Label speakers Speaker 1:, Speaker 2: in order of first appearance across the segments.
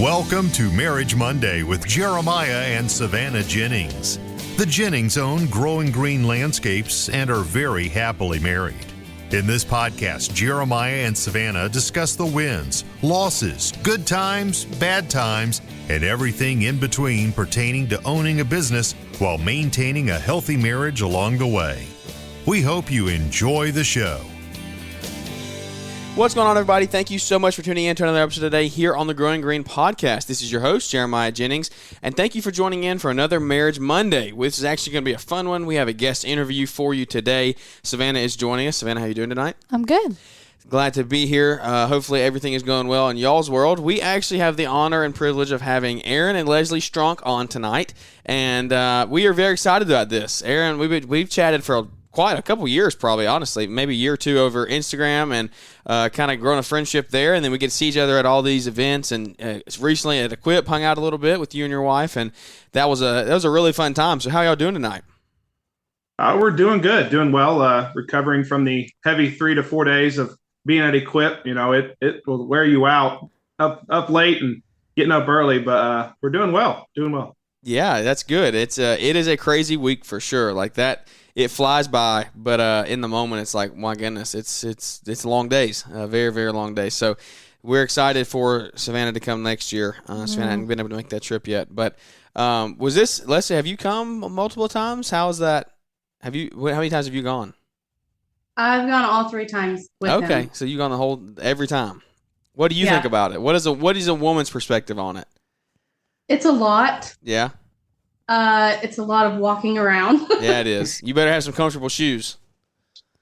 Speaker 1: Welcome to Marriage Monday with Jeremiah and Savannah Jennings. The Jennings own Growing Green Landscapes and are very happily married. In this podcast, Jeremiah and Savannah discuss the wins, losses, good times, bad times, and everything in between pertaining to owning a business while maintaining a healthy marriage along the way. We hope you enjoy the show.
Speaker 2: What's going on, everybody? Thank you so much for tuning in to another episode today here on the Growing Green Podcast. This is your host, Jeremiah Jennings, and thank you for joining in for another Marriage Monday. This is actually going to be a fun one. We have a guest interview for you today. Savannah is joining us. Savannah, how you doing tonight?
Speaker 3: I'm good.
Speaker 2: Glad to be here. Hopefully everything is going well in y'all's world. We actually have the honor and privilege of having Aaron and Leslie Strunk on tonight, and we are very excited about this. Aaron, we've chatted for quite a couple years, probably, honestly, maybe a year or two over Instagram, and kind of grown a friendship there. And then we get to see each other at all these events. And recently at Equip, hung out a little bit with you and your wife, and that was a really fun time. So how y'all doing tonight?
Speaker 4: We're doing good, doing well. Recovering from the heavy 3 to 4 days of being at Equip. You know, it will wear you out, up late and getting up early, but we're doing well,
Speaker 2: Yeah, that's good. It is a crazy week for sure. Like that. It flies by, but in the moment, it's like, my goodness, it's long days, very, very long days. So we're excited for Savannah to come next year. Savannah hasn't been able to make that trip yet. But was this, Leslie, have you come multiple times? How is that? How many times have you gone?
Speaker 3: I've gone all 3 times with him.
Speaker 2: Okay, so you've gone every time. What do you think about it? What is a woman's perspective on it?
Speaker 3: It's a lot.
Speaker 2: Yeah.
Speaker 3: It's a lot of walking around.
Speaker 2: Yeah, it is. You better have some comfortable shoes.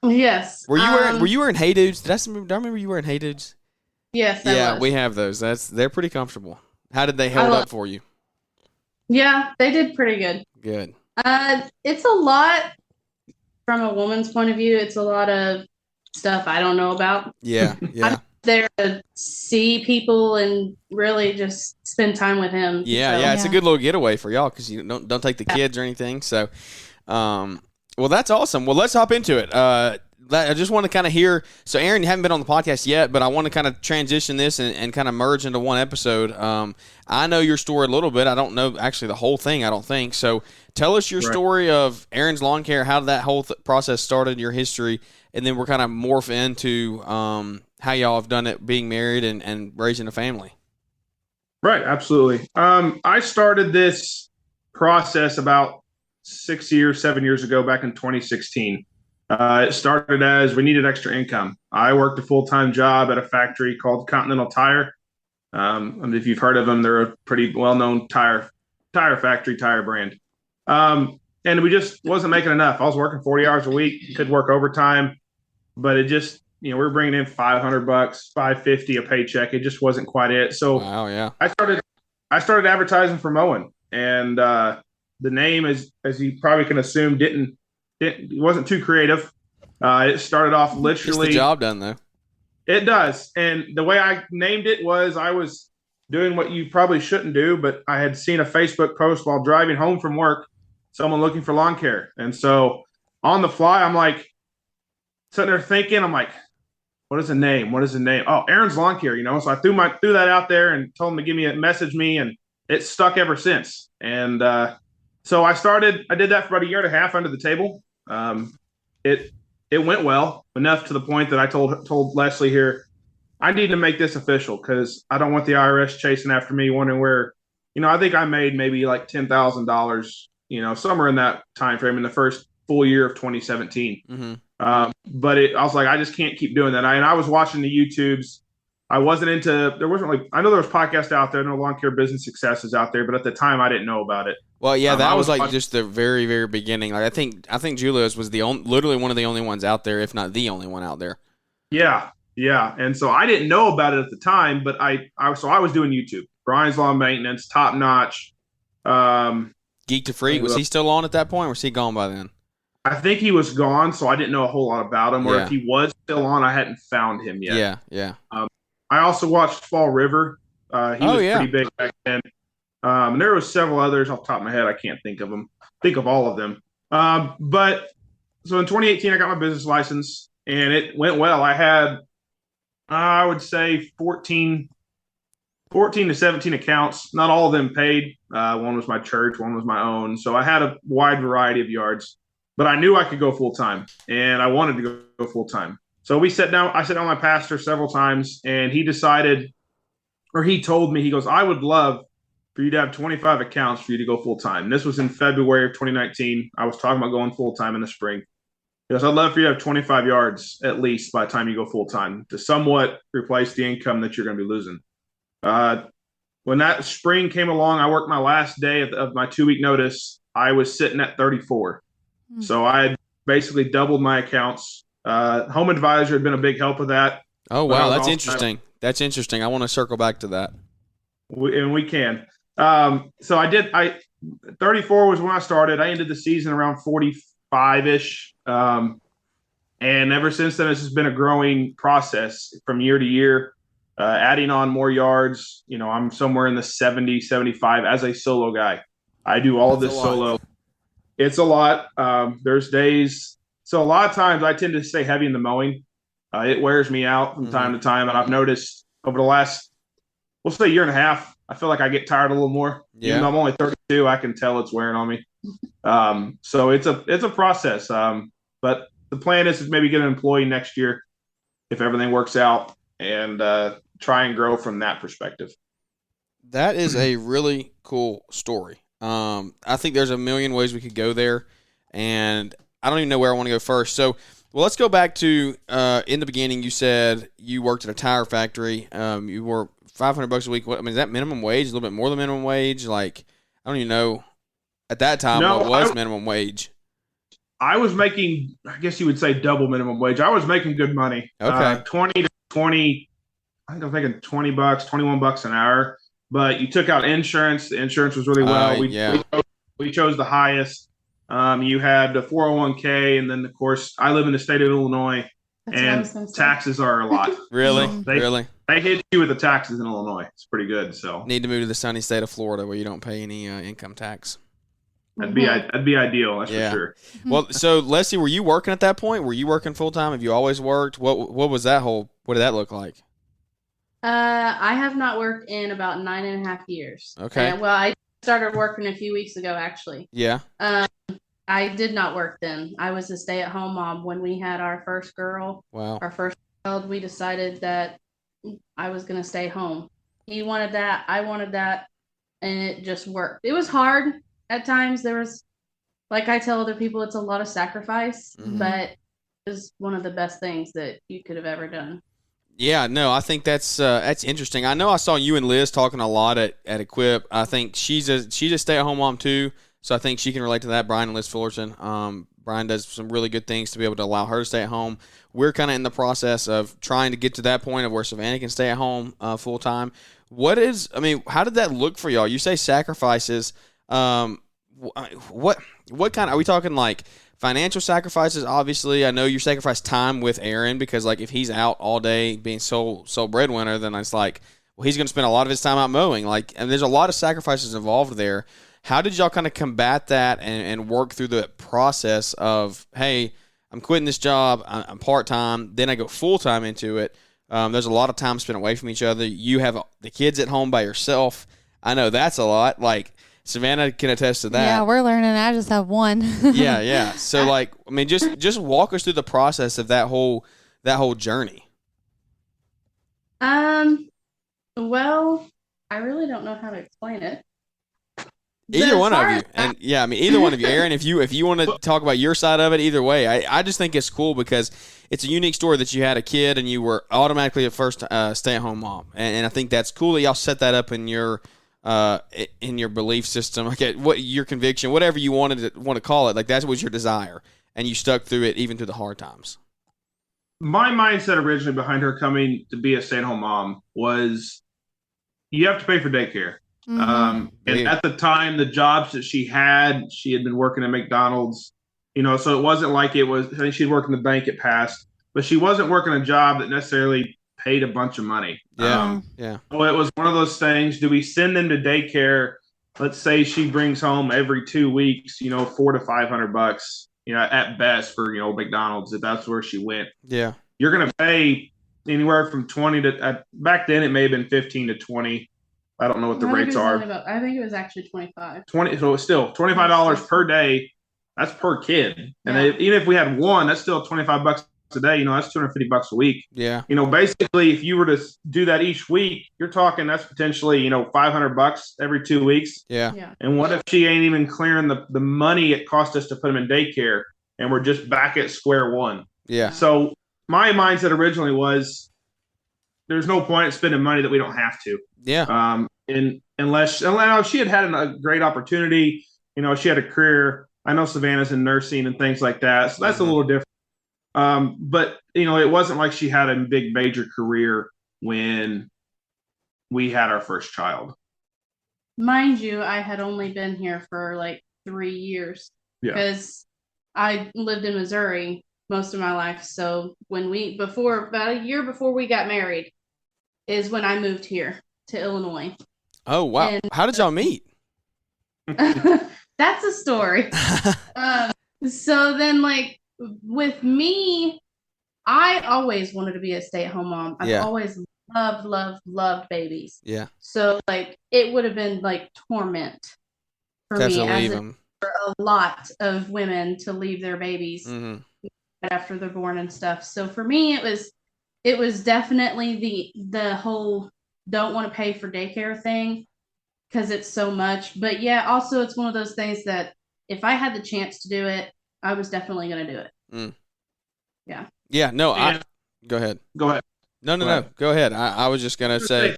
Speaker 3: Yes.
Speaker 2: Were you wearing Hey Dudes? Do I remember you wearing Hey Dudes?
Speaker 3: Yes,
Speaker 2: Yeah, we have those. They're pretty comfortable. How did they hold up for you?
Speaker 3: Yeah, they did pretty good.
Speaker 2: Good.
Speaker 3: It's a lot from a woman's point of view. It's a lot of stuff I don't know about.
Speaker 2: Yeah.
Speaker 3: I'm there to see people and really just spend time with him.
Speaker 2: Yeah, it's a good little getaway for y'all because you don't take the kids or anything. So, well, that's awesome. Well, let's hop into it. I just want to kind of hear. So, Aaron, you haven't been on the podcast yet, but I want to kind of transition this and kind of merge into one episode. I know your story a little bit. I don't know actually the whole thing, I don't think. So, tell us your story of Aaron's Lawn Care, how that whole process started, your history, and then we're kind of morph into how y'all have done it being married and raising a family.
Speaker 4: Right, absolutely. I started this process about 7 years ago, back in 2016. It started as we needed extra income. I worked a full-time job at a factory called Continental Tire. If you've heard of them, they're a pretty well-known tire factory, tire brand. And we just wasn't making enough. I was working 40 hours a week, could work overtime, but it just, we were bringing in $500, $550 a paycheck. It just wasn't quite it. So
Speaker 2: wow, yeah.
Speaker 4: I started advertising for mowing, and the name, as you probably can assume, it wasn't too creative. It started off literally.
Speaker 2: Gets the job done though.
Speaker 4: It does, and the way I named it was I was doing what you probably shouldn't do, but I had seen a Facebook post while driving home from work, someone looking for lawn care, and so on the fly, I'm like sitting there thinking, I'm like, what is the name? Oh, Aaron's Lawn Care, So I threw that out there and told him to message me, and it's stuck ever since. And so I did that for about a year and a half under the table. It went well enough to the point that I told Leslie here, I need to make this official because I don't want the IRS chasing after me, wondering where, I think I made maybe like $10,000, somewhere in that time frame in the first full year of 2017. Mm-hmm. But I was like, I just can't keep doing that. I was watching the YouTubes. I wasn't I know there was podcasts out there, no lawn care business successes out there, but at the time I didn't know about it.
Speaker 2: Well, yeah, that was like just the very, very beginning. Like I think Julia's was literally one of the only ones out there, if not the only one out there.
Speaker 4: Yeah. And so I didn't know about it at the time, but I was doing YouTube, Brian's Lawn Maintenance, Top Notch,
Speaker 2: Geek to Freak. Was he still on at that point, or was he gone by then?
Speaker 4: I think he was gone, so I didn't know a whole lot about him. Or if he was still on, I hadn't found him yet.
Speaker 2: Yeah.
Speaker 4: I also watched Fall River. He was pretty big back then. And there was several others off the top of my head. I can't think of all of them. But so in 2018, I got my business license, and it went well. I had, I would say 14 14 to 17 accounts. Not all of them paid. One was my church, one was my own. So I had a wide variety of yards, but I knew I could go full time, and I wanted to go full time. So we sat down. I sat down with my pastor several times, and he decided, or he told me, he goes, "I would love for you to have 25 accounts for you to go full time." This was in February of 2019. I was talking about going full time in the spring. He goes, "I'd love for you to have 25 yards at least by the time you go full time to somewhat replace the income that you're going to be losing." When that spring came along, I worked my last day of my 2-week notice. I was sitting at 34. So I had basically doubled my accounts. Home Advisor had been a big help with that.
Speaker 2: Oh, wow. That's interesting. That's interesting. I want to circle back to that.
Speaker 4: We can. So 34 was when I started. I ended the season around 45-ish. And ever since then, this has been a growing process from year to year. Adding on more yards, I'm somewhere in the 70, 75 as a solo guy. I do all of this solo. It's a lot. There's days. So a lot of times I tend to stay heavy in the mowing. It wears me out from time to time. And I've noticed over the last, we'll say, year and a half, I feel like I get tired a little more.
Speaker 2: Yeah.
Speaker 4: Even though I'm only 32, I can tell it's wearing on me. So it's a process. But the plan is to maybe get an employee next year if everything works out, and try and grow from that perspective.
Speaker 2: That is a really cool story. I think there's a million ways we could go there, and I don't even know where I want to go first. So, well, let's go back to in the beginning. You said you worked at a tire factory. You were $500 a week. What, I mean, is that minimum wage? A little bit more than minimum wage? Like, I don't even know at that time what was minimum wage.
Speaker 4: I was making, I guess you would say, double minimum wage. I was making good money.
Speaker 2: Okay.
Speaker 4: 20 to 20. I think I was making $20, $21 an hour. But you took out insurance. The insurance was really well. We chose the highest. You had the 401k, and then, of course, I live in the state of Illinois, and taxes are a lot.
Speaker 2: Really?
Speaker 4: So
Speaker 2: Really?
Speaker 4: They hit you with the taxes in Illinois. It's pretty good. So
Speaker 2: Need to move to the sunny state of Florida where you don't pay any income tax.
Speaker 4: that'd be ideal. That's for sure.
Speaker 2: Well, so Leslie, were you working at that point? Were you working full time? Have you always worked? What was that whole? What did that look like?
Speaker 3: I have not worked in about 9.5 years.
Speaker 2: Okay.
Speaker 3: I started working a few weeks ago, actually.
Speaker 2: Yeah.
Speaker 3: I did not work then. I was a stay-at-home mom when we had our first girl.
Speaker 2: Wow.
Speaker 3: Our first child. We decided that I was going to stay home. He wanted that. I wanted that. And it just worked. It was hard at times. There was, like I tell other people, it's a lot of sacrifice, but it was one of the best things that you could have ever done.
Speaker 2: Yeah, no, I think that's interesting. I know I saw you and Liz talking a lot at Equip. I think she's a stay-at-home mom too, so I think she can relate to that. Brian and Liz Fullerton. Brian does some really good things to be able to allow her to stay at home. We're kind of in the process of trying to get to that point of where Savannah can stay at home full time. How did that look for y'all? You say sacrifices. What kind? Are we talking like financial sacrifices? Obviously, I know you sacrifice time with Aaron because, like, if he's out all day being sole breadwinner, then it's like, well, he's going to spend a lot of his time out mowing. Like, and there's a lot of sacrifices involved there. How did y'all kind of combat that and work through the process of, hey, I'm quitting this job, I'm part-time, then I go full-time into it. There's a lot of time spent away from each other. You have the kids at home by yourself. I know that's a lot. Like, Savannah can attest to that.
Speaker 5: Yeah, we're learning. I just have one.
Speaker 2: Yeah. So, like, I mean, just walk us through the process of that whole journey.
Speaker 3: Well, I really don't know how to explain it.
Speaker 2: Either one of you, and either one of you, Aaron. If you want to talk about your side of it, either way, I just think it's cool because it's a unique story that you had a kid and you were automatically a first stay-at-home mom, and I think that's cool that y'all set that up in your belief system, like what your conviction, whatever you want to call it, like that was your desire, and you stuck through it even through the hard times.
Speaker 4: My mindset originally behind her coming to be a stay-at-home mom was you have to pay for daycare. And at the time, the jobs that she had been working at McDonald's, so it wasn't like it was, I think she'd worked in the bank at past, but she wasn't working a job that necessarily paid a bunch of money.
Speaker 2: Yeah.
Speaker 4: So it was one of those things. Do we send them to daycare? Let's say she brings home every 2 weeks, $400 to $500, at best for, McDonald's, if that's where she went.
Speaker 2: Yeah.
Speaker 4: You're going to pay anywhere from 20 to, back then it may have been 15 to 20. I don't know what the
Speaker 3: I think
Speaker 4: rates
Speaker 3: it was
Speaker 4: are.
Speaker 3: only I think it was actually 25.
Speaker 4: 20, so it's still $25 per day. That's per kid. And
Speaker 3: Yeah.
Speaker 4: even if we had one, that's still $25 a day. You know, that's $250 a week.
Speaker 2: Yeah.
Speaker 4: You know, basically, if you were to do that each week, you're talking that's potentially, you know, $500 every 2 weeks.
Speaker 2: Yeah.
Speaker 3: Yeah.
Speaker 4: And what if she ain't even clearing the money it cost us to put them in daycare, and we're just back at square one?
Speaker 2: Yeah.
Speaker 4: So my mindset originally was, there's no point in spending money that we don't have to.
Speaker 2: Yeah.
Speaker 4: Unless she had a great opportunity, you know, she had a career. I know Savannah's in nursing and things like that, so that's a little different. But you know, it wasn't like she had a big major career when we had our first child.
Speaker 3: Mind you, I had only been here for like 3 years because I lived in Missouri most of my life. So when about a year before we got married is when I moved here to Illinois.
Speaker 2: Oh, wow.
Speaker 3: And
Speaker 2: how did y'all meet?
Speaker 3: that's a story. So then, like, with me, I always wanted to be a stay-at-home mom. I've always loved babies.
Speaker 2: Yeah.
Speaker 3: So, like, it would have been, like, torment for me as for a lot of women to leave their babies after they're born and stuff. So for me, it was definitely the whole don't want to pay for daycare thing because it's so much. But yeah, also it's one of those things that if I had the chance to do it, I was definitely going to do it. Yeah.
Speaker 2: Yeah. No, go ahead.
Speaker 4: Go ahead.
Speaker 2: No. Go ahead. I was just going to say.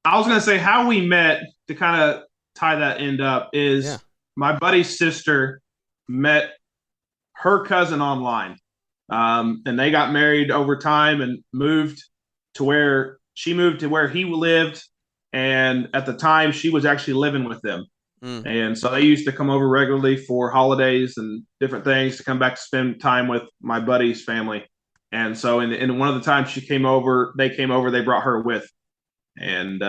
Speaker 4: I was going to say how we met to kind of tie that end up is my buddy's sister met her cousin online. And they got married over time and moved to where he lived. And at the time she was actually living with them. And so they used to come over regularly for holidays and different things to come back to spend time with my buddy's family. And so in one of the times they came over, they brought her with. And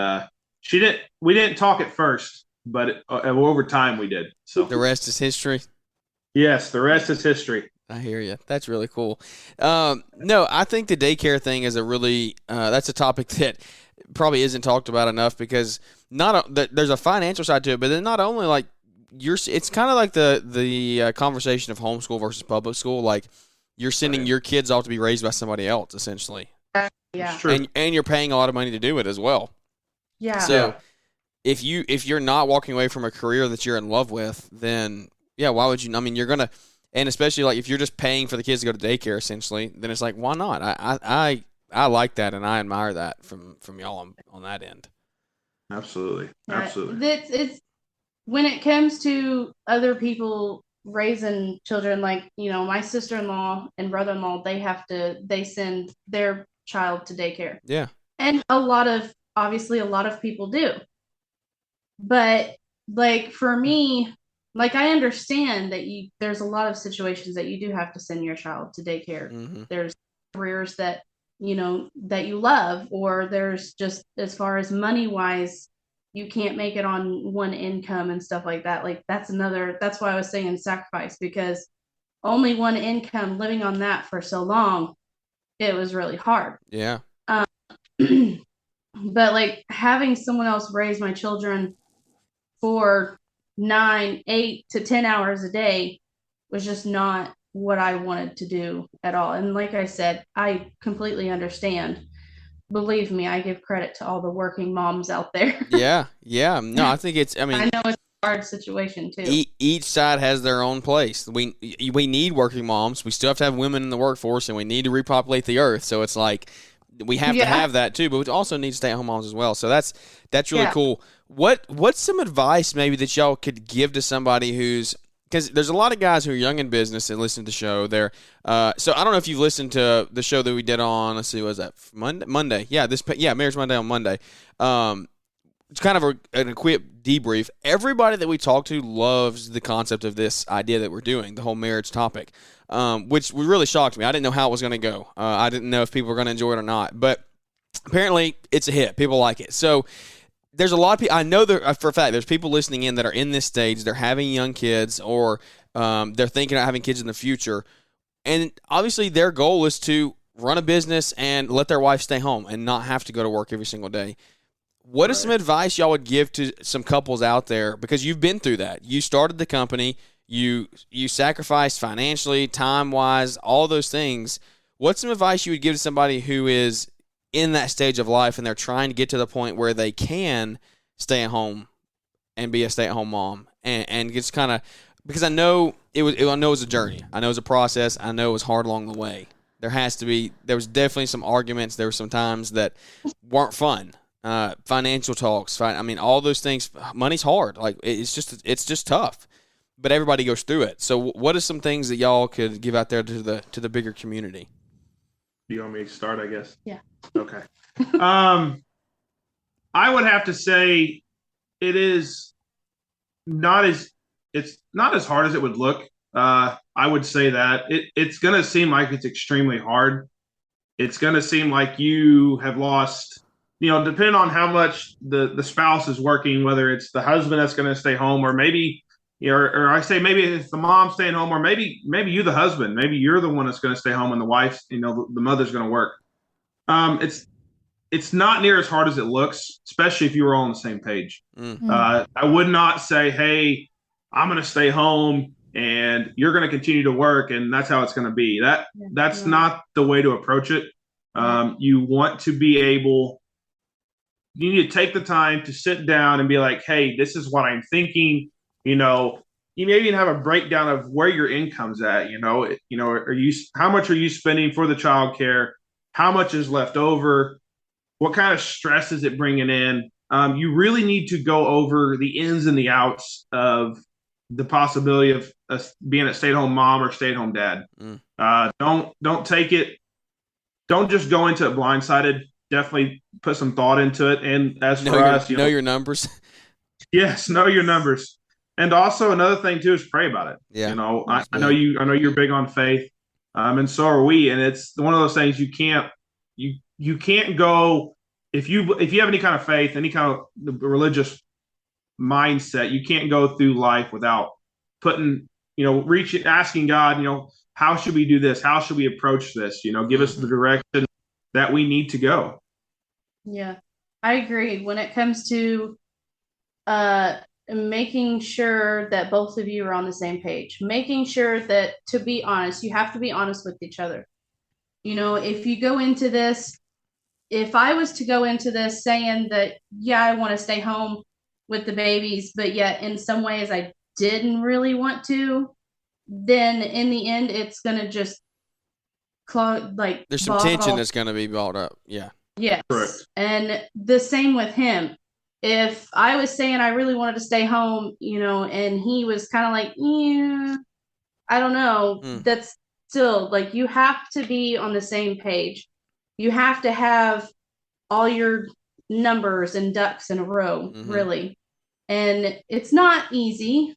Speaker 4: we didn't talk at first, but over time we did. So
Speaker 2: the rest is history.
Speaker 4: Yes, the rest is history.
Speaker 2: I hear you. That's really cool. No, I think the daycare thing is that's a topic that probably isn't talked about enough because there's a financial side to it, but then not only like it's kind of like the conversation of homeschool versus public school. Like you're sending your kids off to be raised by somebody else, essentially.
Speaker 3: Yeah.
Speaker 2: And you're paying a lot of money to do it as well.
Speaker 3: Yeah.
Speaker 2: So if you're not walking away from a career that you're in love with, then why would you? I mean, you're gonna. And especially like if you're just paying for the kids to go to daycare, essentially, then it's like, why not? I like that and I admire that from y'all on that end.
Speaker 4: Absolutely.
Speaker 3: It's when it comes to other people raising children, like, you know, my sister-in-law and brother-in-law, they send their child to daycare.
Speaker 2: Yeah.
Speaker 3: And obviously a lot of people do. But like for me, like, I understand that there's a lot of situations that you do have to send your child to daycare. Mm-hmm. There's careers that, you know, that you love, or there's just, as far as money wise, you can't make it on one income and stuff like that. Like that's why I was saying sacrifice, because only one income, living on that for so long, it was really hard.
Speaker 2: Yeah.
Speaker 3: But like having someone else raise my children for 9, 8 to 10 hours a day was just not what I wanted to do at all. And like I said, I completely understand. Believe me, I give credit to all the working moms out there.
Speaker 2: Yeah. No, I think I
Speaker 3: know it's a hard situation too.
Speaker 2: Each side has their own place. We need working moms. We still have to have women in the workforce, and we need to repopulate the earth. So it's like we have to have that too, but we also need stay-at-home moms as well. So that's really cool. What's some advice maybe that y'all could give to somebody who's, because there's a lot of guys who are young in business and listen to the show. So I don't know if you've listened to the show that we did on, let's see, what was that, Monday? Marriage Monday on Monday. It's kind of an equipped debrief. Everybody that we talk to loves the concept of this idea that we're doing, the whole marriage topic, which really shocked me. I didn't know how it was going to go. I didn't know if people were going to enjoy it or not, but apparently it's a hit. People like it. So there's a lot of people, I know for a fact there's people listening in that are in this stage. They're having young kids, or they're thinking about having kids in the future. And obviously their goal is to run a business and let their wife stay home and not have to go to work every single day. What is some advice y'all would give to some couples out there? Because you've been through that. You started the company. You sacrificed financially, time-wise, all those things. What's some advice you would give to somebody who is in that stage of life and they're trying to get to the point where they can stay at home and be a stay-at-home mom and just kind of – because I know it was a journey. I know it was a process. I know it was hard along the way. There was definitely some arguments. There were some times that weren't fun. Financial talks. All those things. Money's hard. Like it's just tough. But everybody goes through it. So, what are some things that y'all could give out there to the bigger community?
Speaker 4: Do you want me to start? I guess.
Speaker 3: Yeah.
Speaker 4: Okay. I would have to say it's not as hard as it would look. I would say that it's going to seem like it's extremely hard. It's going to seem like you have lost, depending on how much the spouse is working, whether it's the husband that's going to stay home, or maybe, or I say maybe it's the mom staying home, or maybe you, the husband, maybe you're the one that's going to stay home and the wife, the mother's going to work. It's not near as hard as it looks, especially if you were all on the same page. I would not say, hey, I'm going to stay home and you're going to continue to work and that's how it's going to be. That's not the way to approach it. You want to be able, you need to take the time to sit down and be like, hey, this is what I'm thinking. You maybe even have a breakdown of where your income's at. How much are you spending for the childcare? How much is left over? What kind of stress is it bringing in? You really need to go over the ins and the outs of the possibility of being a stay-at-home mom or stay-at-home dad. Don't take it. Don't just go into it blindsided. Definitely put some thought into it. And as for us,
Speaker 2: know your numbers.
Speaker 4: Yes, know your numbers. And also another thing too is pray about it.
Speaker 2: Yeah,
Speaker 4: I know you're big on faith, and so are we. And it's one of those things you can't go if you have any kind of faith, any kind of religious mindset, you can't go through life without asking God, how should we do this? How should we approach this? Give us the direction that we need to go.
Speaker 3: Yeah, I agree. When it comes to making sure that both of you are on the same page, making sure that, to be honest, you have to be honest with each other. If you go into this, if I was to go into this saying that, yeah, I want to stay home with the babies, but yet in some ways I didn't really want to, then in the end, it's going to just
Speaker 2: there's some tension that's going to be brought up. Yeah.
Speaker 3: Yes.
Speaker 4: Correct.
Speaker 3: And the same with him. If I was saying I really wanted to stay home, and he was kind of like, yeah, I don't know, that's still like, you have to be on the same page. You have to have all your numbers and ducks in a row, really. And it's not easy.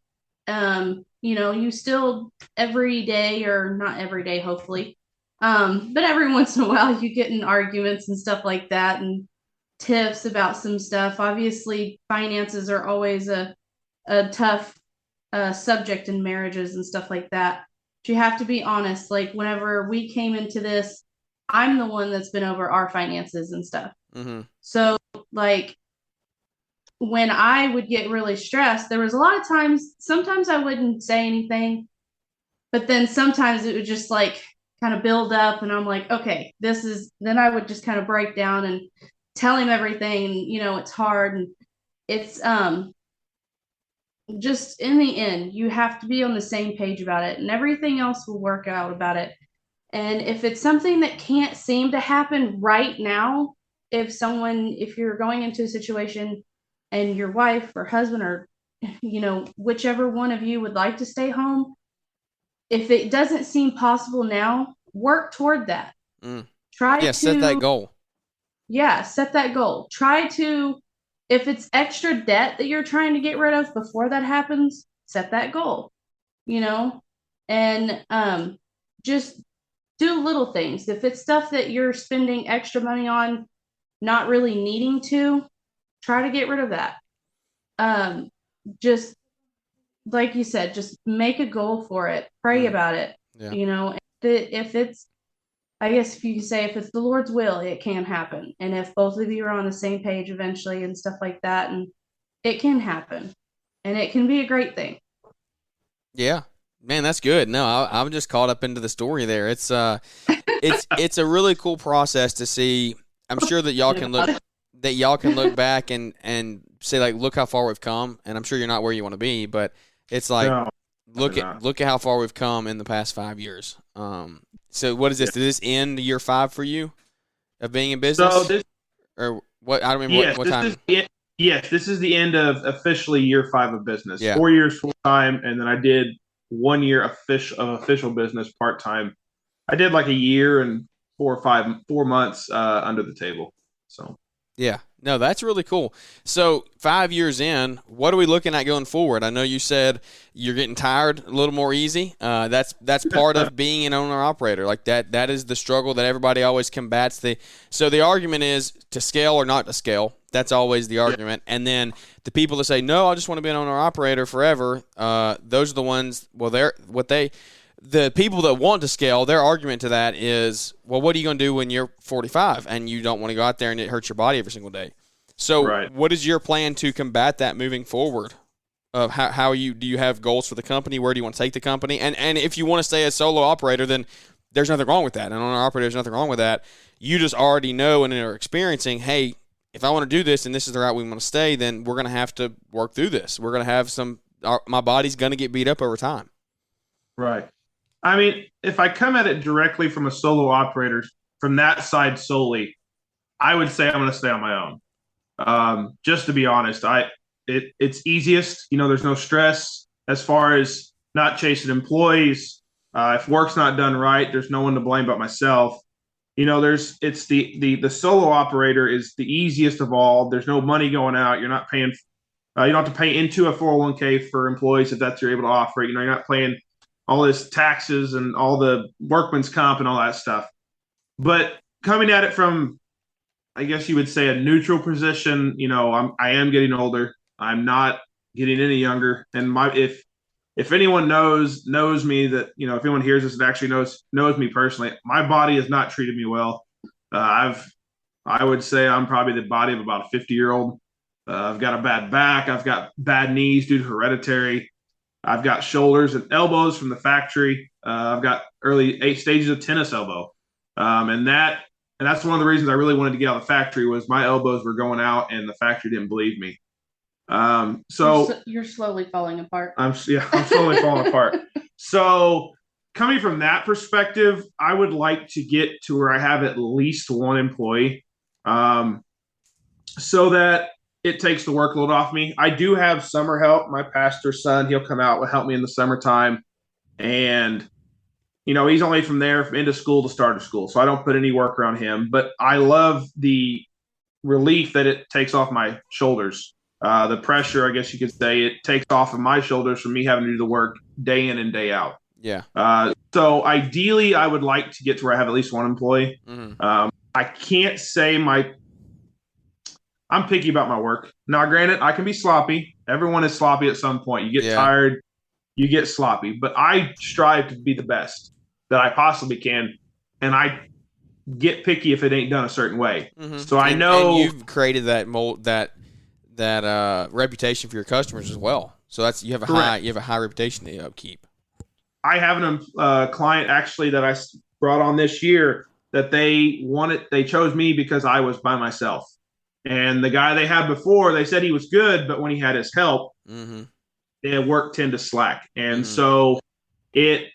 Speaker 3: You still every day, or not every day, hopefully. But every once in a while you get in arguments and stuff like that and tiffs about some stuff. Obviously, finances are always a tough subject in marriages and stuff like that. But you have to be honest. Like, whenever we came into this, I'm the one that's been over our finances and stuff. So, like, when I would get really stressed, there was a lot of times, sometimes I wouldn't say anything, but then sometimes it would just like kind of build up and I'm like, okay, then I would just kind of break down and tell him everything. And, it's hard. And it's, just in the end, you have to be on the same page about it and everything else will work out about it. And if it's something that can't seem to happen right now, if you're going into a situation and your wife or husband or, whichever one of you would like to stay home, if it doesn't seem possible now, work toward that.
Speaker 2: Set that goal.
Speaker 3: Yeah, set that goal. Try to, if it's extra debt that you're trying to get rid of before that happens, set that goal, and just do little things. If it's stuff that you're spending extra money on, not really needing to, try to get rid of that. Just like you said, just make a goal for it. Pray about it.
Speaker 2: Yeah.
Speaker 3: If it's I guess if you could say if it's the Lord's will, it can happen. And if both of you are on the same page eventually and stuff like that, and it can happen. And it can be a great thing.
Speaker 2: Yeah. Man, that's good. No, I'm just caught up into the story there. It's a really cool process to see. I'm sure that y'all can look back and say, like, look how far we've come. And I'm sure you're not where you want to be, but it's like,
Speaker 4: No,
Speaker 2: look at how far we've come in the past 5 years. So what is this? Did this end year 5 for you of being in business?
Speaker 4: So this,
Speaker 2: or what? I don't remember what time.
Speaker 4: Yes, this is the end of officially year 5 of business.
Speaker 2: Yeah.
Speaker 4: 4 years full time, and then I did 1 year official business part time. I did like a year and 4 months under the table. So
Speaker 2: Yeah. No, that's really cool. So 5 years in, what are we looking at going forward? I know you said you're getting tired a little more easy. That's part of being an owner operator. Like that is the struggle that everybody always combats. So the argument is to scale or not to scale. That's always the argument. And then the people that say, no, I just want to be an owner operator forever. Those are the ones. Well, the people that want to scale, their argument to that is, well, what are you going to do when you're 45 and you don't want to go out there and it hurts your body every single day? So
Speaker 4: right.
Speaker 2: What is your plan to combat that moving forward? Of do you have goals for the company? Where do you want to take the company? And if you want to stay a solo operator, then there's nothing wrong with that. An owner operator, there's nothing wrong with that. You just already know and are experiencing, hey, if I want to do this and this is the route we want to stay, then we're going to have to work through this. We're going to have my body's going to get beat up over time.
Speaker 4: Right. I mean, if I come at it directly from a solo operator, from that side solely, I would say I'm going to stay on my own. Just to be honest, it's easiest. There's no stress as far as not chasing employees. If work's not done right, there's no one to blame but myself. It's the solo operator is the easiest of all. There's no money going out. You're not paying. You don't have to pay into a 401k for employees if that's you're able to offer it. You're not paying all this taxes and all the workman's comp and all that stuff. But coming at it from, I guess you would say, a neutral position, I am getting older. I'm not getting any younger. And if anyone knows me, that, if anyone hears this and actually knows me personally, my body has not treated me well. I would say I'm probably the body of about a 50-year-old. I've got a bad back. I've got bad knees due to hereditary. I've got shoulders and elbows from the factory. I've got early 8 stages of tennis elbow. And that's one of the reasons I really wanted to get out of the factory was my elbows were going out and the factory didn't believe me. So
Speaker 3: you're slowly falling apart.
Speaker 4: I'm slowly falling apart. So coming from that perspective, I would like to get to where I have at least one employee, so that it takes the workload off me. I do have summer help. My pastor's son, he'll come out and help me in the summertime. And, he's only from into school to start of school. So I don't put any work around him. But I love the relief that it takes off my shoulders. The pressure, I guess you could say, it takes off of my shoulders from me having to do the work day in and day out.
Speaker 2: Yeah.
Speaker 4: So ideally, I would like to get to where I have at least one employee.
Speaker 2: Mm-hmm.
Speaker 4: I can't say I'm picky about my work. Now, granted, I can be sloppy. Everyone is sloppy at some point. You get tired, you get sloppy. But I strive to be the best that I possibly can, and I get picky if it ain't done a certain way.
Speaker 2: Mm-hmm.
Speaker 4: So I know
Speaker 2: and you've created that reputation for your customers as well. So you have a high reputation to upkeep.
Speaker 4: I have a client actually that I brought on this year that they chose me because I was by myself. And the guy they had before, they said he was good, but when he had his help,
Speaker 2: mm-hmm.
Speaker 4: Work tend to slack. And
Speaker 2: mm-hmm.
Speaker 4: so I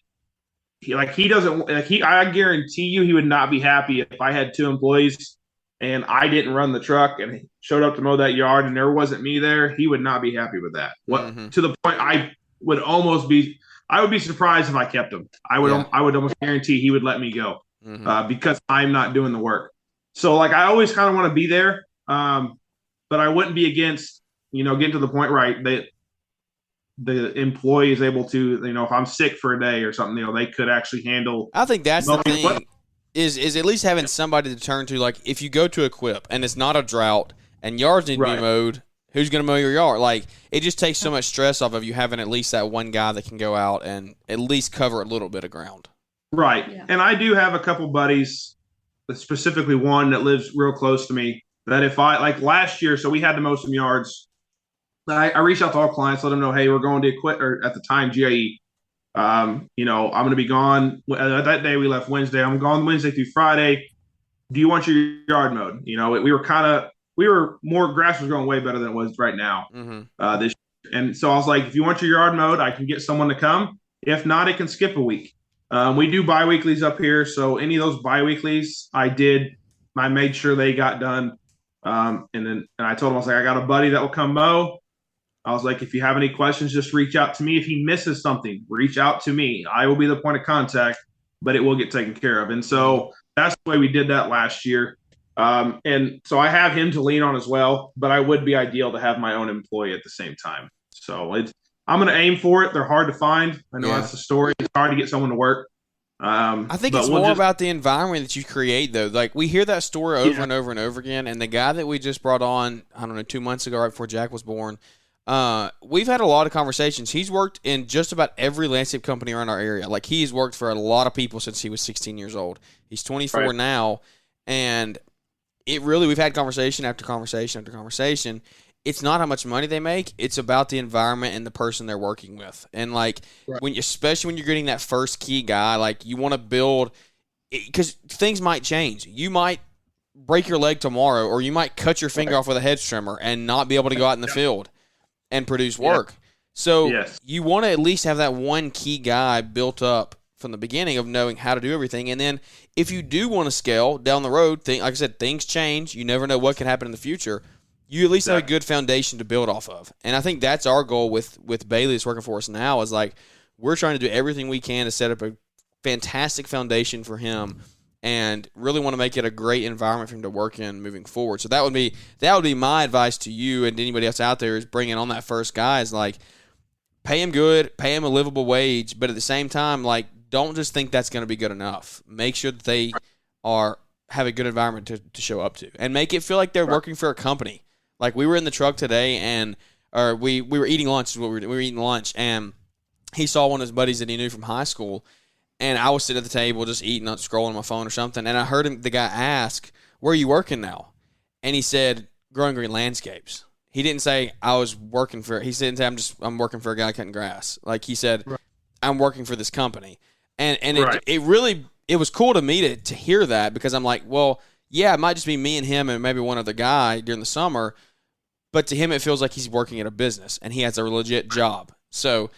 Speaker 4: guarantee you he would not be happy if I had 2 employees and I didn't run the truck and he showed up to mow that yard and there wasn't me there. He would not be happy with that.
Speaker 2: Mm-hmm.
Speaker 4: To the point I would be surprised if I kept him. I would almost guarantee he would let me go
Speaker 2: mm-hmm.
Speaker 4: Because I'm not doing the work. So I always kind of want to be there. But I wouldn't be against, getting to the point that the employee is able to, if I'm sick for a day or something, they could actually handle.
Speaker 2: I think that's the thing is at least having somebody to turn to. Like if you go to Equip and it's not a drought and yards need to be mowed, who's going to mow your yard? Like it just takes so much stress off of you having at least that one guy that can go out and at least cover a little bit of ground.
Speaker 4: Right.
Speaker 3: Yeah.
Speaker 4: And I do have a couple buddies, specifically one that lives real close to me, that if I, like last year, so we had to mow some yards. I reached out to all clients, let them know, hey, we're going to quit, or at the time, GIE. I'm going to be gone. That day we left Wednesday. I'm gone Wednesday through Friday. Do you want your yard mowed? We were more, grass was growing way better than it was right now. This And so I was like, if you want your yard mowed, I can get someone to come. If not, it can skip a week. We do biweeklies up here, so any of those biweeklies I made sure they got done. And I told him, I was like, I got a buddy that will come mow. I was like, if you have any questions, just reach out to me. If he misses something, reach out to me. I will be the point of contact, but it will get taken care of. And so that's the way we did that last year. And so I have him to lean on as well, but I would be ideal to have my own employee at the same time. So I'm going to aim for it. They're hard to find. I know that's the story. It's hard to get someone to work.
Speaker 2: I think it's more about the environment that you create, though. Like, we hear that story over and over and over again. And the guy that we just brought on, I don't know, 2 months ago, right before Jack was born, we've had a lot of conversations. He's worked in just about every landscape company around our area. Like, he's worked for a lot of people since he was 16 years old. He's 24 now, and we've had conversation after conversation after conversation. It's not how much money they make. It's about the environment and the person they're working with. And, like, especially when you're getting that first key guy, like, you want to build – because things might change. You might break your leg tomorrow, or you might cut your finger off with a hedge trimmer and not be able to go out in the field and produce work. So you want to at least have that one key guy built up from the beginning of knowing how to do everything. And then if you do want to scale down the road, like I said, things change. You never know what can happen in the future. You at least have a good foundation to build off of. And I think that's our goal with Bailey that's working for us now, is like, we're trying to do everything we can to set up a fantastic foundation for him and really want to make it a great environment for him to work in moving forward. So that would be my advice to you and anybody else out there is bringing on that first guy is like, pay him good, pay him a livable wage, but at the same time, like, don't just think that's going to be good enough. Make sure that they have a good environment to show up to, and make it feel like they're working for a company. Like, we were in the truck today, or we were eating lunch. We were eating lunch, and he saw one of his buddies that he knew from high school, and I was sitting at the table just eating, scrolling on my phone or something, and I heard the guy ask, "Where are you working now?" And he said, "Growing Green Landscapes." He didn't say I was working for. He didn't say I'm working for a guy cutting grass. Like, he said, I'm working for this company, and it was cool to me to hear that, because I'm like, well, yeah, it might just be me and him and maybe one other guy during the summer, but to him it feels like he's working at a business and he has a legit job. So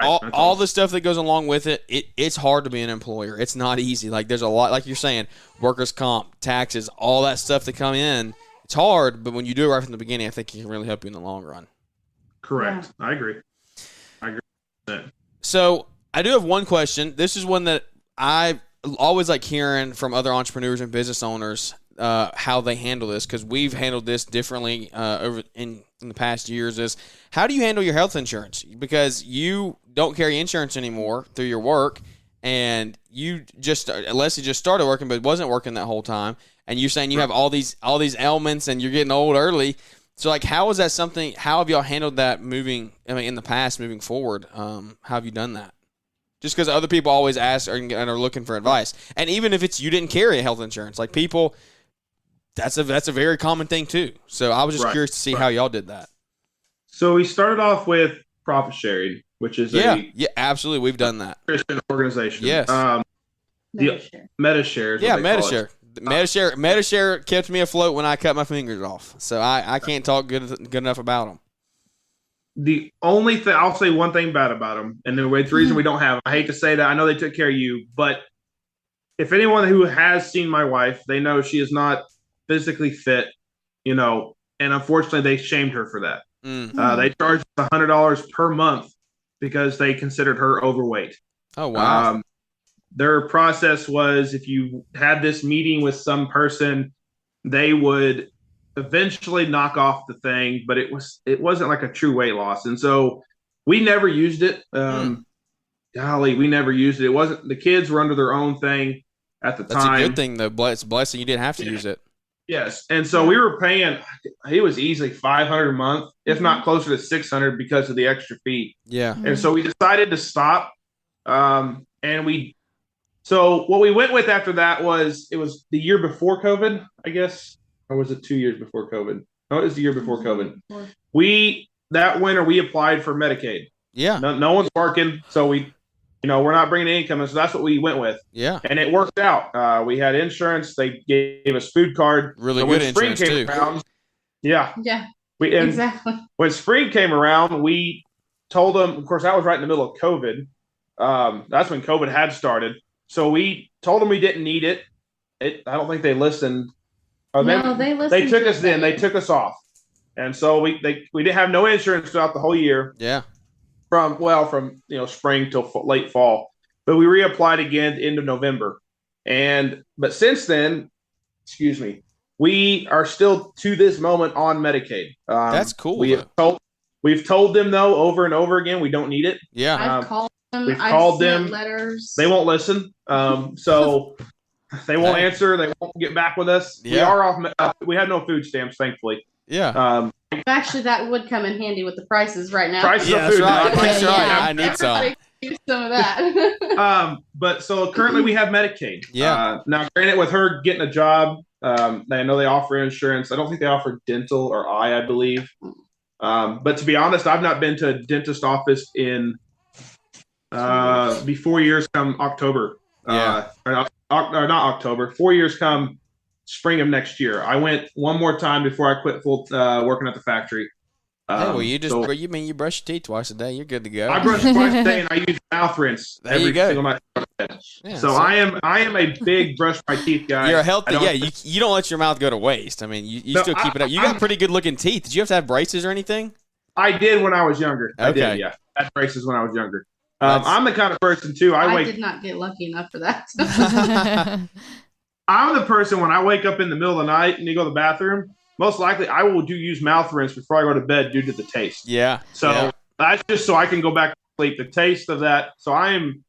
Speaker 2: all the stuff that goes along with it's hard to be an employer. It's not easy. Like, there's a lot, like you're saying, workers' comp, taxes, all that stuff that come in. It's hard, but when you do it right from the beginning, I think it can really help you in the long run.
Speaker 4: Correct. Yeah. I agree.
Speaker 2: So I do have one question. This is one that I always like hearing from other entrepreneurs and business owners, how they handle this, because we've handled this differently over in the past years. Is, how do you handle your health insurance? Because you don't carry insurance anymore through your work, and Leslie just started working but wasn't working that whole time, and you're saying you have all these ailments and you're getting old early. So, like, how is that something? How have y'all handled that in the past, moving forward? How have you done that? Just because other people always ask and are looking for advice, and even if it's you didn't carry a health insurance, like, people, that's a very common thing too. So I was just curious to see how y'all did that. So
Speaker 4: we started off with profit sharing, which is
Speaker 2: absolutely, we've done that.
Speaker 4: Christian organization.
Speaker 2: Yes.
Speaker 4: MediShare.
Speaker 2: Yeah, MediShare. MediShare kept me afloat when I cut my fingers off, so I can't talk good enough about them.
Speaker 4: The only thing, I'll say one thing bad about them, and the reason we don't have them, I hate to say that, I know they took care of you, but if anyone who has seen my wife, they know she is not physically fit, and unfortunately they shamed her for that. They charged $100 per month because they considered her overweight.
Speaker 2: Oh, wow.
Speaker 4: Their process was, if you had this meeting with some person, they would eventually knock off the thing, but it wasn't like a true weight loss. And so we never used it. Golly, we never used it. It wasn't, the kids were under their own thing at the time.
Speaker 2: That's a good thing, though. It's a blessing you didn't have to use it.
Speaker 4: Yes. And so we were paying, it was easily $500 a month, if not closer to $600 because of the extra fee.
Speaker 2: Yeah.
Speaker 4: And so we decided to stop. And we So what we went with after that was it was the year before COVID, I guess, or was it 2 years before COVID? No, it was the year before COVID. That winter we applied for Medicaid.
Speaker 2: Yeah.
Speaker 4: No one's working, so we're not bringing any income, and so that's what we went with.
Speaker 2: Yeah.
Speaker 4: And it worked out. We had insurance. They gave us food card.
Speaker 2: Really
Speaker 4: so
Speaker 2: good
Speaker 4: when spring
Speaker 2: insurance
Speaker 4: came
Speaker 2: too.
Speaker 4: around, yeah.
Speaker 3: Exactly.
Speaker 4: When spring came around, we told them. Of course, that was right in the middle of COVID. That's when COVID had started. So we told them we didn't need it. I don't think they listened.
Speaker 3: No, they listened.
Speaker 4: They took us in. They took us off, and so we didn't have no insurance throughout the whole year.
Speaker 2: Yeah.
Speaker 4: From spring till late fall, but we reapplied again end of November, but since then, we are still to this moment on Medicaid.
Speaker 2: That's cool.
Speaker 4: We've told them though over and over again we don't need it.
Speaker 2: Yeah.
Speaker 3: I've called them.
Speaker 4: We've
Speaker 3: I've
Speaker 4: called
Speaker 3: sent
Speaker 4: them.
Speaker 3: letters.
Speaker 4: They won't listen. So they won't answer. They won't get back with us.
Speaker 2: Yeah.
Speaker 4: We are off. We have no food stamps, thankfully.
Speaker 2: Yeah.
Speaker 3: Actually, that would come in handy with the prices right now.
Speaker 4: Prices
Speaker 2: Yeah,
Speaker 4: of food.
Speaker 2: that's right.
Speaker 4: now.
Speaker 2: That's right.
Speaker 3: Yeah.
Speaker 2: I need some.
Speaker 3: Everybody could use some of that.
Speaker 4: But so currently we have Medicaid.
Speaker 2: Yeah.
Speaker 4: Now, granted, with her getting a job, I know they offer insurance. I don't think they offer dental or eye, I believe. But to be honest, I've not been to a dentist office in be 4 years come October.
Speaker 2: Yeah.
Speaker 4: Or not October. 4 years come spring of next year. I went one more time before I quit full working at the factory.
Speaker 2: You brush your teeth twice a day. You're good to go.
Speaker 4: I brush twice a day and I use mouth rinse
Speaker 2: There
Speaker 4: every
Speaker 2: you go.
Speaker 4: single night.
Speaker 2: Yeah,
Speaker 4: so I am a big brush my teeth guy.
Speaker 2: You're a healthy. Yeah, you don't let your mouth go to waste. I mean, you still keep it up. You got pretty good looking teeth. Did you have to have braces or anything?
Speaker 4: I did when I was younger. I
Speaker 2: Okay.
Speaker 4: did, yeah. I had braces when I was younger. I'm the kind of person too.
Speaker 3: I did not get lucky enough for that.
Speaker 4: I'm the person when I wake up in the middle of the night and you go to the bathroom, most likely I will use mouth rinse before I go to bed due to the taste.
Speaker 2: Yeah.
Speaker 4: So that's just so I can go back to sleep. The taste of that. So I'm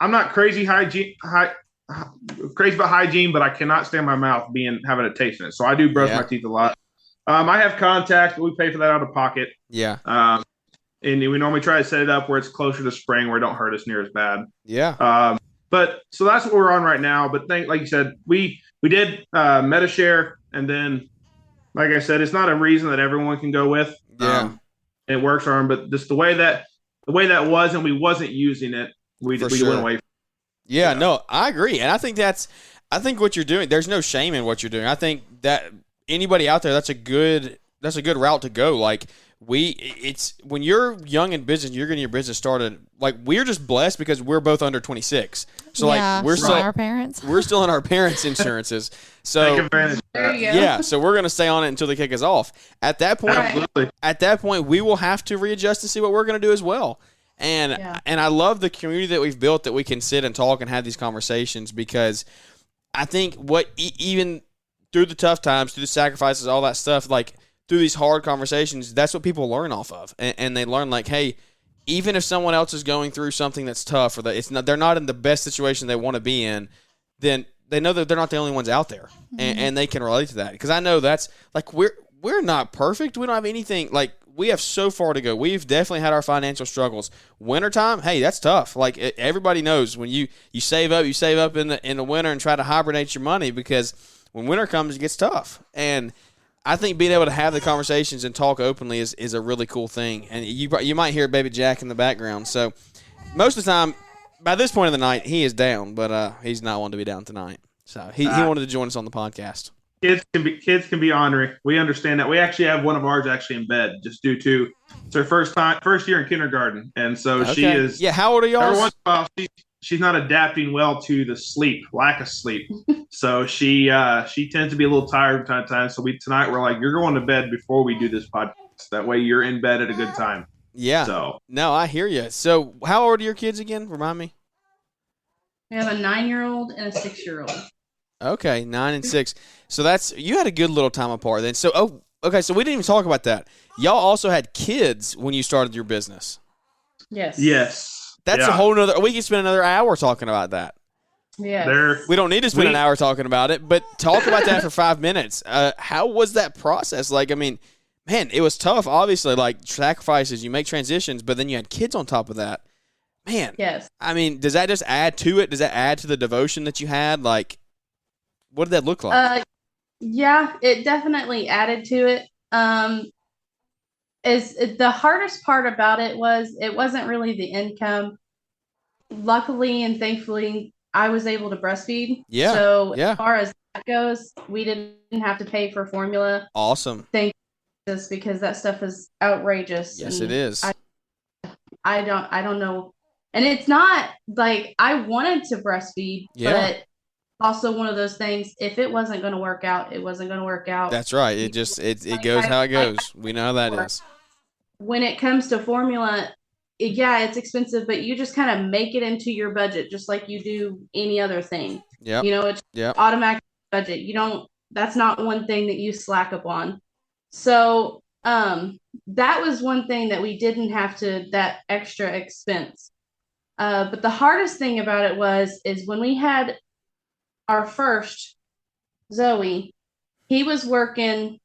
Speaker 4: not crazy crazy about hygiene, but I cannot stand my mouth having a taste in it. So I do brush my teeth a lot. I have contacts, but we pay for that out of pocket.
Speaker 2: Yeah.
Speaker 4: And we normally try to set it up where it's closer to spring, where it don't hurt us near as bad.
Speaker 2: Yeah.
Speaker 4: But so that's what we're on right now. But like you said, we did MetaShare, and then, like I said, it's not a reason that everyone can go with.
Speaker 2: Yeah.
Speaker 4: It works for them, but just the way that was, and we wasn't using it, we went away.
Speaker 2: Yeah. No, I agree, and I think what you're doing. There's no shame in what you're doing. I think that anybody out there, that's a good route to go. Like it's when you're young in business, you're getting your business started. Like we're just blessed because we're both under 26. So like we're still
Speaker 5: our parents.
Speaker 2: We're still in our parents' insurances. So
Speaker 3: There you go.
Speaker 2: yeah, so we're gonna stay on it until they kick us off. At that point,
Speaker 4: Absolutely.
Speaker 2: we will have to readjust and see what we're gonna do as well. And I love the community that we've built, that we can sit and talk and have these conversations, because I think even through the tough times, through the sacrifices, all that stuff, like through these hard conversations, that's what people learn off of, and they learn like, hey, even if someone else is going through something that's tough, or that they're not in the best situation they want to be in, then they know that they're not the only ones out there, and they can relate to that. Because I know that's like we're not perfect. We don't have anything like. We have so far to go. We've definitely had our financial struggles. Wintertime, hey, that's tough. Like everybody knows, when you save up in the winter and try to hibernate your money, because when winter comes, it gets tough. And I think being able to have the conversations and talk openly is a really cool thing. And you might hear Baby Jack in the background. So most of the time, by this point of the night, he is down, but he's not one to be down tonight. So he wanted to join us on the podcast.
Speaker 4: Kids can be ornery. We understand that. We actually have one of ours actually in bed, just due to it's her first year in kindergarten, and so she is.
Speaker 2: Yeah, how old are y'all?
Speaker 4: Every once in a while, she's not adapting well to the lack of sleep. So she tends to be a little tired from time to time. So tonight we're like, you're going to bed before we do this podcast. That way you're in bed at a good time.
Speaker 2: Yeah.
Speaker 4: So
Speaker 2: no, I hear you. So how old are your kids again? Remind me.
Speaker 3: We have a 9-year-old and a 6-year-old.
Speaker 2: Okay, 9 and 6. So you had a good little time apart then. So okay. So we didn't even talk about that. Y'all also had kids when you started your business.
Speaker 3: Yes.
Speaker 2: That's a whole nother. We can spend another hour talking about that.
Speaker 3: Yeah.
Speaker 2: We don't need to spend an hour talking about it, but talk about that for 5 minutes. How was that process? Like, I mean, man, it was tough. Obviously, like sacrifices. You make transitions, but then you had kids on top of that. Man,
Speaker 3: Yes.
Speaker 2: I mean, does that just add to it? Does that add to the devotion that you had? Like, what did that look like?
Speaker 3: Yeah, it definitely added to it. Is the hardest part about it wasn't really the income. Luckily and thankfully, I was able to breastfeed.
Speaker 2: Yeah,
Speaker 3: So
Speaker 2: yeah.
Speaker 3: as far as that goes, we didn't have to pay for formula.
Speaker 2: Awesome.
Speaker 3: Thank you, because that stuff is outrageous.
Speaker 2: Yes,
Speaker 3: and
Speaker 2: it is.
Speaker 3: I don't know. And it's not like I wanted to breastfeed, but also one of those things, if it wasn't going to work out, it wasn't going to work out.
Speaker 2: That's right. It just it goes how it goes. We know how that is.
Speaker 3: When it comes to formula, it's expensive, but you just kind of make it into your budget just like you do any other thing.
Speaker 2: Yeah.
Speaker 3: It's automatic budget. That's not one thing that you slack up on. So that was one thing that we didn't have to, that extra expense. But the hardest thing about it is when we had our first Zoe, he was working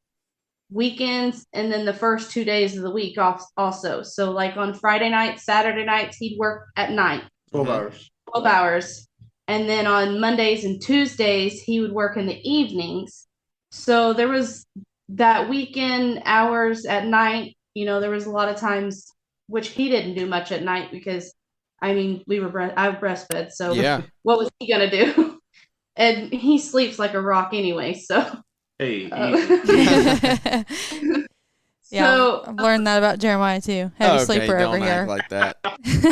Speaker 3: weekends and then the first 2 days of the week off also. So like on Friday nights, Saturday nights, he'd work at night.
Speaker 4: 12 hours.
Speaker 3: 12 hours. And then on Mondays and Tuesdays, he would work in the evenings. So there was that weekend hours at night. There was a lot of times, which he didn't do much at night because, I breastfed. So what was he going to do? And he sleeps like a rock anyway. So.
Speaker 4: Hey.
Speaker 5: Yeah, I've learned that about Jeremiah too. Heavy sleeper over here.
Speaker 2: Act like that.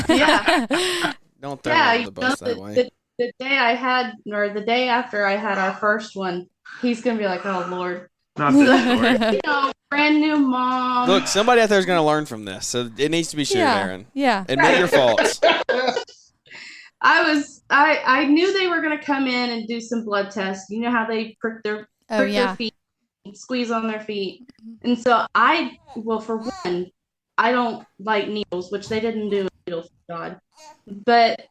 Speaker 3: Yeah.
Speaker 2: Don't throw him under the bus that way.
Speaker 3: The day after I had our first one, he's gonna be like, "Oh Lord."
Speaker 4: Not this story.
Speaker 3: Brand new mom.
Speaker 2: Look, somebody out there is going to learn from this, so it needs to be shared, Aaron.
Speaker 5: Yeah.
Speaker 2: Admit your faults.
Speaker 3: I knew they were gonna come in and do some blood tests. You know how they prick their feet, squeeze on their feet. And so for one, I don't like needles, which they didn't do needles, God. But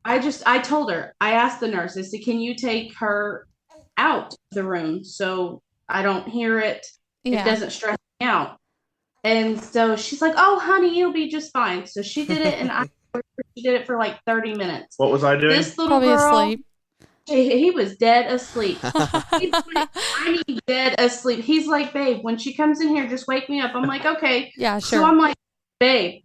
Speaker 3: I told her, I asked the nurse, I said, can you take her out of the room so I don't hear it? It doesn't stress me out. And so she's like, oh, honey, you'll be just fine. So she did it, and she did it for like 30 minutes.
Speaker 4: What was I doing?
Speaker 3: This little
Speaker 5: Probably
Speaker 3: girl,
Speaker 5: asleep.
Speaker 3: He was dead asleep. He's like, I mean, dead asleep. He's like, babe, when she comes in here, just wake me up. I'm like, okay.
Speaker 5: Yeah, sure.
Speaker 3: So I'm like, babe.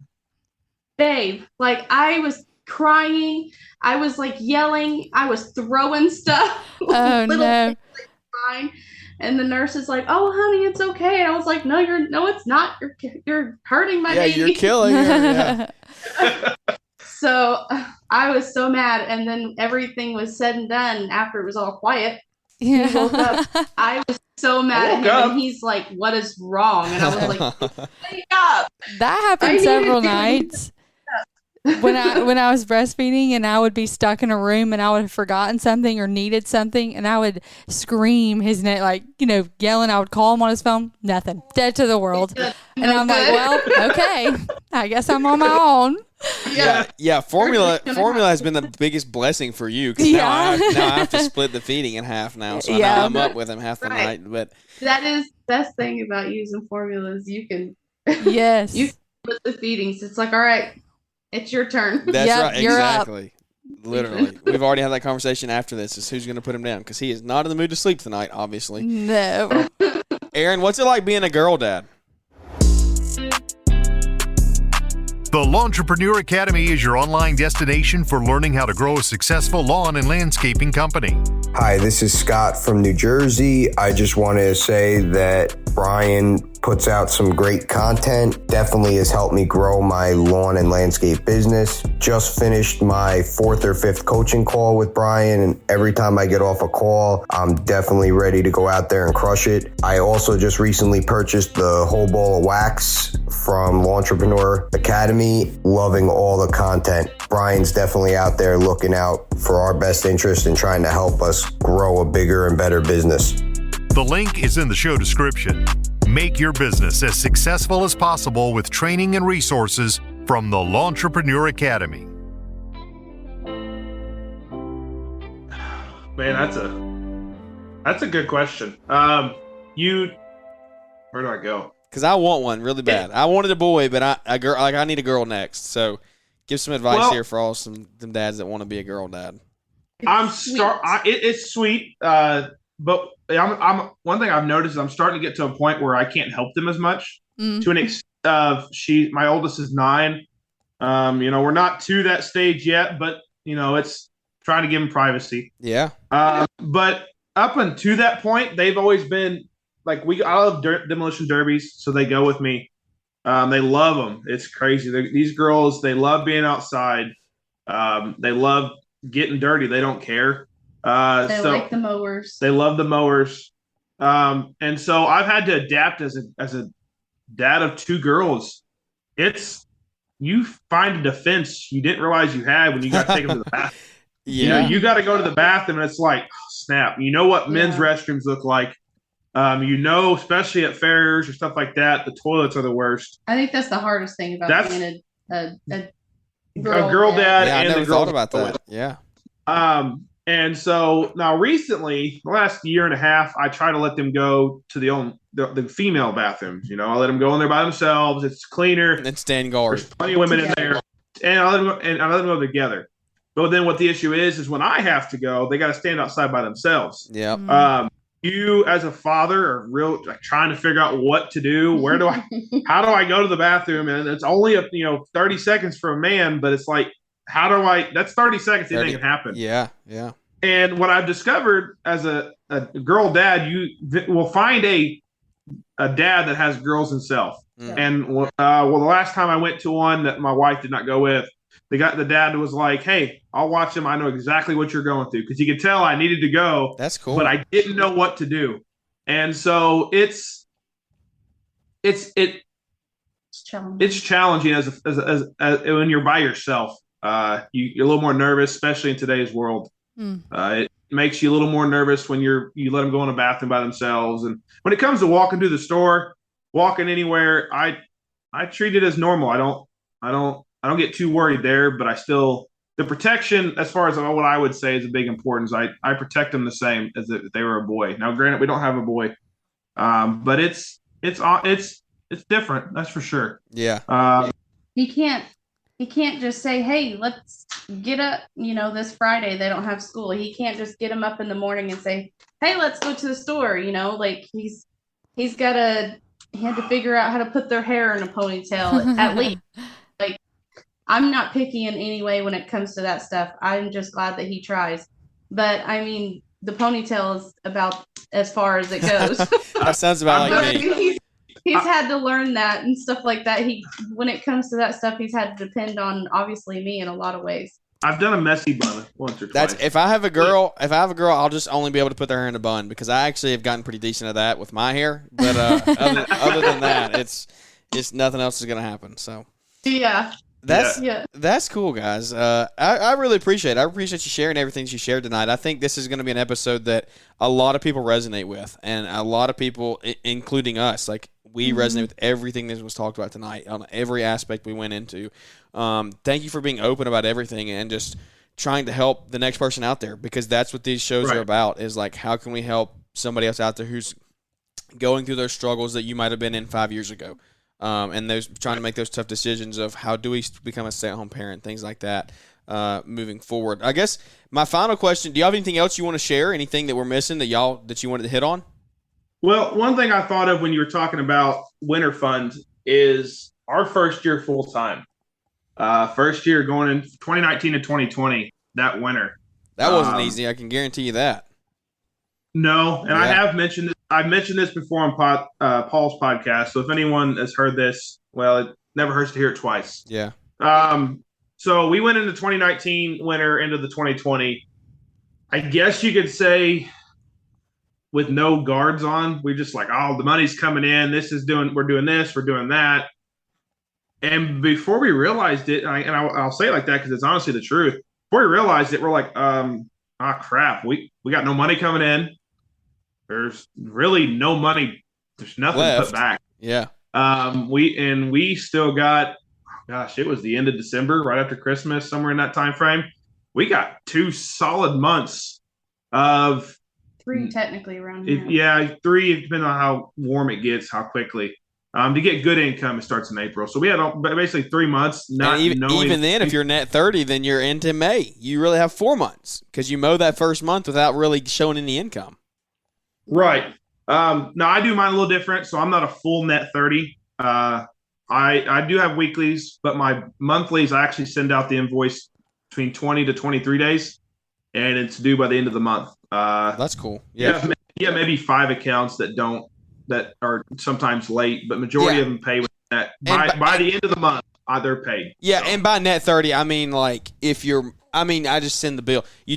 Speaker 3: Like, I was crying. I was like yelling. I was throwing stuff.
Speaker 5: Oh, no.
Speaker 3: Things, like, crying. And the nurse is like, oh, honey, it's okay. And I was like, no, it's not. You're hurting my baby.
Speaker 2: Yeah, you're killing her. Yeah.
Speaker 3: So I was so mad. And then everything was said and done after it was all quiet. He woke up. I was so mad at him. And he's like, what is wrong? And I was like, wake up.
Speaker 5: That happened several nights. When I was breastfeeding and I would be stuck in a room and I would have forgotten something or needed something and I would scream his name, like, yelling. I would call him on his phone. Nothing. Dead to the world. And I'm like, well, okay. I guess I'm on my own.
Speaker 2: Yeah. Formula has been the biggest blessing for you because now I have to split the feeding in half now. So now I'm up with him half the night. But
Speaker 3: that is the best thing about using formulas. You can
Speaker 5: you
Speaker 3: can split the feedings. It's like, all right. It's your turn.
Speaker 2: That's right.
Speaker 5: You're
Speaker 2: exactly. Up. Literally. We've already had that conversation after this is who's going to put him down because he is not in the mood to sleep tonight, obviously.
Speaker 5: No.
Speaker 2: Aaron, what's it like being a girl dad?
Speaker 1: The Lawntrepreneur Academy is your online destination for learning how to grow a successful lawn and landscaping company.
Speaker 6: Hi, this is Scott from New Jersey. I just want to say that Brian puts out some great content. Definitely has helped me grow my lawn and landscape business. Just finished my 4th or 5th coaching call with Brian, and every time I get off a call, I'm definitely ready to go out there and crush it. I also just recently purchased the whole ball of wax from Lawntrepreneur Academy. Loving all the content. Brian's definitely out there looking out for our best interest and trying to help us grow a bigger and better business.
Speaker 1: The link is in the show description. Make your business as successful as possible with training and resources from the Lawntrepreneur Academy.
Speaker 4: Man, that's a good question. Where do I go?
Speaker 2: Because I want one really bad. I wanted a boy, but I need a girl next. So Give some advice
Speaker 4: Well-
Speaker 2: here for all them dads that want to be a girl dad.
Speaker 4: It's sweet, but I'm one thing I've noticed is I'm starting to get to a point where I can't help them as much. To an extent my oldest is 9. We're not to that stage yet, but it's trying to give them privacy.
Speaker 2: Yeah.
Speaker 4: But up until that point, they've always been like I love demolition derbies, so they go with me. They love them. It's crazy. These girls, they love being outside. They love getting dirty. They don't care.
Speaker 3: They like the mowers.
Speaker 4: They love the mowers. And so I've had to adapt as a dad of 2 girls. You find a defense you didn't realize you had when you got to take them to the bathroom.
Speaker 2: Yeah.
Speaker 4: You got to go to the bathroom, and it's like, oh, snap. You know what men's restrooms look like. Especially at fairs or stuff like that, the toilets are the worst.
Speaker 3: I think that's the hardest thing about being a
Speaker 4: girl dad.
Speaker 2: Yeah, I
Speaker 4: and
Speaker 2: never
Speaker 4: the girl
Speaker 2: thought about that. Yeah.
Speaker 4: And so now recently, the last year and a half, I try to let them go to the female bathrooms. I let them go in there by themselves. It's cleaner.
Speaker 2: And stand guard.
Speaker 4: There's plenty of women in there, and I let them go together. But then what the issue is when I have to go, they got to stand outside by themselves.
Speaker 2: Yeah.
Speaker 4: You as a father are trying to figure out what to do. How do I go to the bathroom? And it's only 30 seconds for a man, but it's like, that's 30 seconds. Anything can happen.
Speaker 2: Yeah. Yeah.
Speaker 4: And what I've discovered as a girl dad, you will find a dad that has girls himself.
Speaker 2: Mm.
Speaker 4: And the last time I went to one that my wife did not go with, the dad was like, "Hey, I'll watch him. I know exactly what you're going through," because he could tell I needed to go.
Speaker 2: That's cool.
Speaker 4: But I didn't know what to do, and so it's challenging as when you're by yourself. You're a little more nervous, especially in today's world. It makes you a little more nervous when you let them go in a bathroom by themselves. And when it comes to walking through the store, walking anywhere, I treat it as normal. I don't get too worried there, but the protection, as far as what I would say is a big importance. I protect them the same as if they were a boy. Now, granted, we don't have a boy, but it's different. That's for sure.
Speaker 2: Yeah.
Speaker 3: He can't just say, "Hey, let's get up." This Friday they don't have school. He can't just get them up in the morning and say, "Hey, let's go to the store." Like he had to figure out how to put their hair in a ponytail at least. Like, I'm not picky in any way when it comes to that stuff. I'm just glad that he tries. But I mean, the ponytail is about as far as it goes.
Speaker 2: That sounds about like me.
Speaker 3: He's had to learn that and stuff like that. When it comes to that stuff, he's had to depend on obviously me in a lot of ways.
Speaker 4: I've done a messy bun once or twice.
Speaker 2: If I have a girl, I'll just only be able to put their hair in a bun because I actually have gotten pretty decent at that with my hair. But other than that, it's nothing else is gonna happen. So
Speaker 3: yeah.
Speaker 2: That's cool, guys. I really appreciate it. I appreciate you sharing everything you shared tonight. I think this is going to be an episode that a lot of people resonate with, and a lot of people, including us, we resonate with everything that was talked about tonight on every aspect we went into. Thank you for being open about everything and just trying to help the next person out there, because that's what these shows are about, is how can we help somebody else out there who's going through those struggles that you might have been in 5 years ago. And those trying to make those tough decisions of how do we become a stay-at-home parent, things like that, moving forward. I guess my final question: do you have anything else you want to share? Anything that we're missing that you wanted to hit on?
Speaker 4: Well, one thing I thought of when you were talking about Winter Fund is our first year full time. First year going in 2019 to 2020 that winter.
Speaker 2: That wasn't easy. I can guarantee you that.
Speaker 4: No, and I have mentioned this. I've mentioned this before on Paul's podcast. So if anyone has heard this, well, it never hurts to hear it twice.
Speaker 2: Yeah.
Speaker 4: So we went into 2019 winter into the 2020. I guess you could say with no guards on. We just the money's coming in. We're doing this, we're doing that. And before we realized it, and I'll say it like that because it's honestly the truth. Before we realized it, we're like, crap, we got no money coming in. There's really no money. There's nothing
Speaker 2: left.
Speaker 4: Put back.
Speaker 2: Yeah.
Speaker 4: We still got, it was the end of December, right after Christmas, somewhere in that time frame. We got 2 solid months of
Speaker 3: 3 technically around here.
Speaker 4: 3, depending on how warm it gets, how quickly. To get good income, it starts in April. So we had basically 3 months. Not
Speaker 2: and
Speaker 4: knowing
Speaker 2: even then, if you're net 30, then you're into May. You really have 4 months because you mow that first month without really showing any income.
Speaker 4: Right. Now I do mine a little different, so I'm not a full net 30. I do have weeklies, but my monthlies I actually send out the invoice between 20 to 23 days, and it's due by the end of the month.
Speaker 2: That's cool.
Speaker 4: Yeah, maybe 5 accounts that are sometimes late, but majority of them pay with that by the end of the month. They're paid.
Speaker 2: Yeah,
Speaker 4: so.
Speaker 2: And by net 30, I mean like if you're. I mean, I just send the bill. We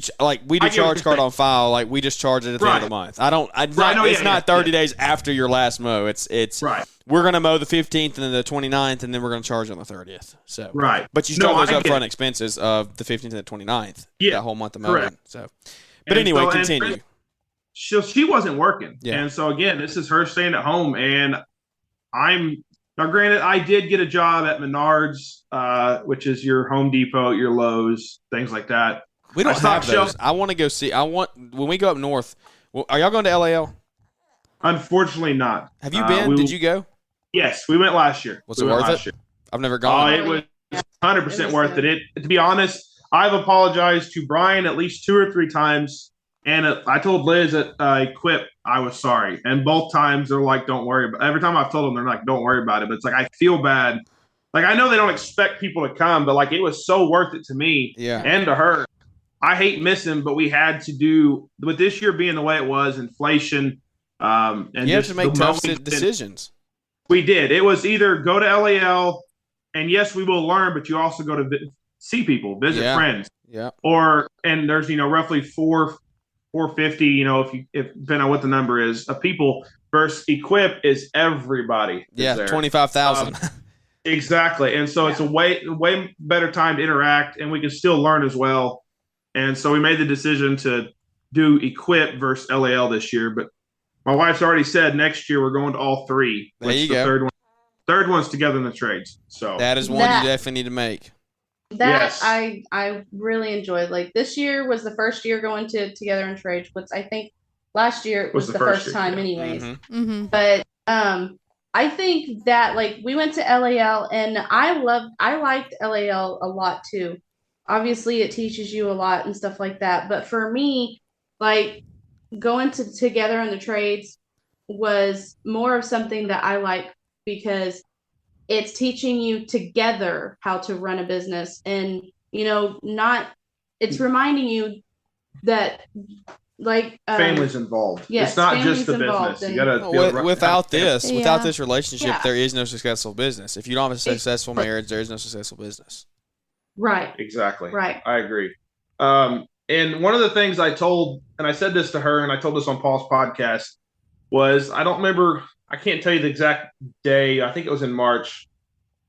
Speaker 2: do charge card on file. Like we just charge it at the end of the month. It's not 30 days after your last mow. It's
Speaker 4: right.
Speaker 2: We're gonna mow the 15th and then the 29th, and then we're gonna charge on the 30th. So
Speaker 4: right.
Speaker 2: But you still have those upfront expenses of the 15th and the 29th.
Speaker 4: Yeah,
Speaker 2: that whole month of mowing.
Speaker 4: Correct.
Speaker 2: So, but anyway, continue.
Speaker 4: She wasn't working,
Speaker 2: yeah.
Speaker 4: And so again, this is her staying at home, and now, granted, I did get a job at Menards, which is your Home Depot, your Lowe's, things like that.
Speaker 2: We don't have those. I want to go see. When we go up north. Are y'all going to LAL?
Speaker 4: Unfortunately, not.
Speaker 2: Have you been? Did you go?
Speaker 4: Yes, we went last year.
Speaker 2: Was it worth it? I've never gone.
Speaker 4: It was 100% worth it. To be honest, I've apologized to Brian at least 2 or 3 times. And I told Liz at Equip I was sorry. And both times they're like, don't worry about it. Every time I've told them, they're like, don't worry about it. But it's like, I feel bad. Like, I know they don't expect people to come, but like, it was so worth it to me and to her. I hate missing, but we had to do, with this year being the way it was, inflation. And
Speaker 2: you have to make tough decisions.
Speaker 4: We did. It was either go to LAL, and yes, we will learn, but you also go to see people, visit friends.
Speaker 2: Yeah.
Speaker 4: And there's, roughly 450, if depending on what the number is, of people versus Equip is everybody.
Speaker 2: Yeah, 25,000.
Speaker 4: Exactly. And so it's a way better time to interact, and we can still learn as well. And so we made the decision to do Equip versus LAL this year. But my wife's already said next year we're going to all 3.
Speaker 2: There you go.
Speaker 4: Third one's Together in the Trades. So
Speaker 2: that is one you definitely need to make.
Speaker 3: That I really enjoyed. Like this year was the first year going to Together in Trades, which I think last year was the first time anyways.
Speaker 5: Mm-hmm.
Speaker 3: But I think that like we went to LAL, and I liked LAL a lot too. Obviously it teaches you a lot and stuff like that. But for me, like going to Together in the Trades was more of something that I like because it's teaching you together how to run a business, and it's reminding you that like
Speaker 4: family's involved.
Speaker 3: Yes,
Speaker 4: it's not just the business. You gotta
Speaker 2: without this relationship, there is no successful business. If you don't have a successful marriage, there is no successful business.
Speaker 3: Right.
Speaker 4: Exactly.
Speaker 3: Right.
Speaker 4: I agree. And one of the things I told, and I said this to her, and I told this on Paul's podcast, was I don't remember. I can't tell you the exact day. I think it was in March.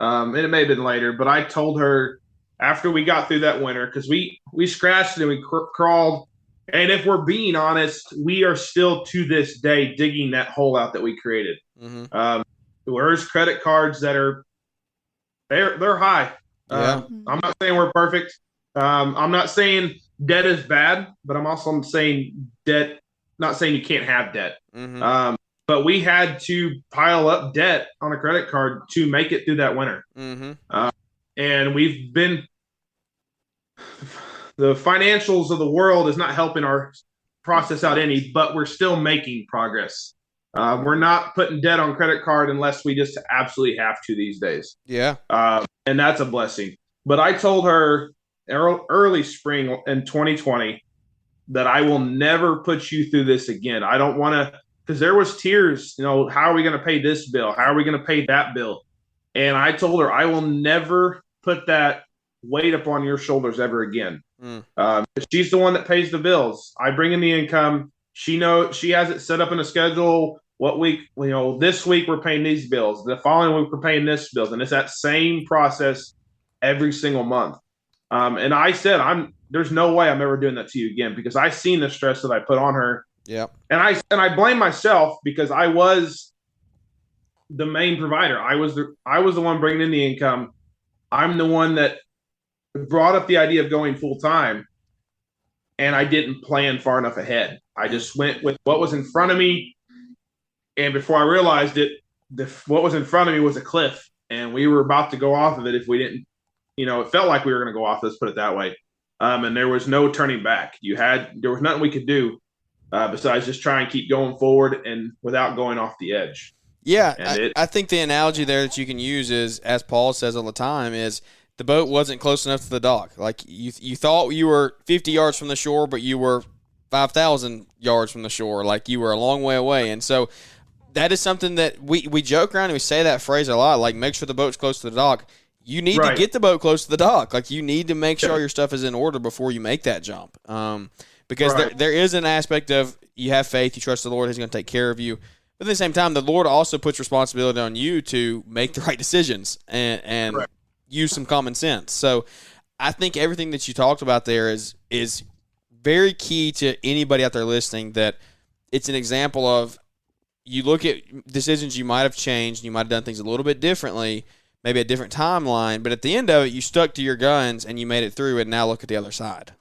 Speaker 4: And it may have been later, but I told her after we got through that winter, because we scratched and we crawled. And if we're being honest, we are still to this day digging that hole out that we created.
Speaker 2: Mm-hmm.
Speaker 4: There's credit cards that they're high. I'm not saying we're perfect. I'm not saying debt is bad, but I'm also saying not saying you can't have debt.
Speaker 2: Mm-hmm.
Speaker 4: But we had to pile up debt on a credit card to make it through that winter.
Speaker 2: Mm-hmm.
Speaker 4: And we've been – the financials of the world is not helping our process out any, but we're still making progress. We're not putting debt on credit card unless we just absolutely have to these days.
Speaker 2: Yeah.
Speaker 4: And that's a blessing. But I told her early spring in 2020 that I will never put you through this again. I don't want to – because there was tears, how are we going to pay this bill? How are we going to pay that bill? And I told her I will never put that weight up on your shoulders ever again. She's the one that pays the bills. I bring in the income. She has it set up in a schedule. What week, this week we're paying these bills. The following week we're paying this bills. And it's that same process every single month. And I said, there's no way I'm ever doing that to you again, because I seen the stress that I put on her.
Speaker 2: Yeah.
Speaker 4: And I blame myself because I was the main provider. I was the one bringing in the income. I'm the one that brought up the idea of going full time, and I didn't plan far enough ahead. I just went with what was in front of me, and before I realized it, what was in front of me was a cliff, and we were about to go off of it if we didn't. It felt like we were going to go off. Let's put it that way. And there was no turning back. There was nothing we could do besides just try and keep going forward and without going off the edge.
Speaker 2: Yeah, I think the analogy there that you can use is, as Paul says all the time, is the boat wasn't close enough to the dock. Like you thought you were 50 yards from the shore, but you were 5,000 yards from the shore. Like you were a long way away. And so that is something that we joke around and we say that phrase a lot, like make sure the boat's close to the dock. You need to get the boat close to the dock. Like you need to make sure your stuff is in order before you make that jump. Because there is an aspect of you have faith, you trust the Lord, He's going to take care of you. But at the same time, the Lord also puts responsibility on you to make the right decisions and use some common sense. So I think everything that you talked about there is very key to anybody out there listening, that it's an example of you look at decisions you might have changed, you might have done things a little bit differently, maybe a different timeline, but at the end of it, you stuck to your guns and you made it through, and now look at the other side.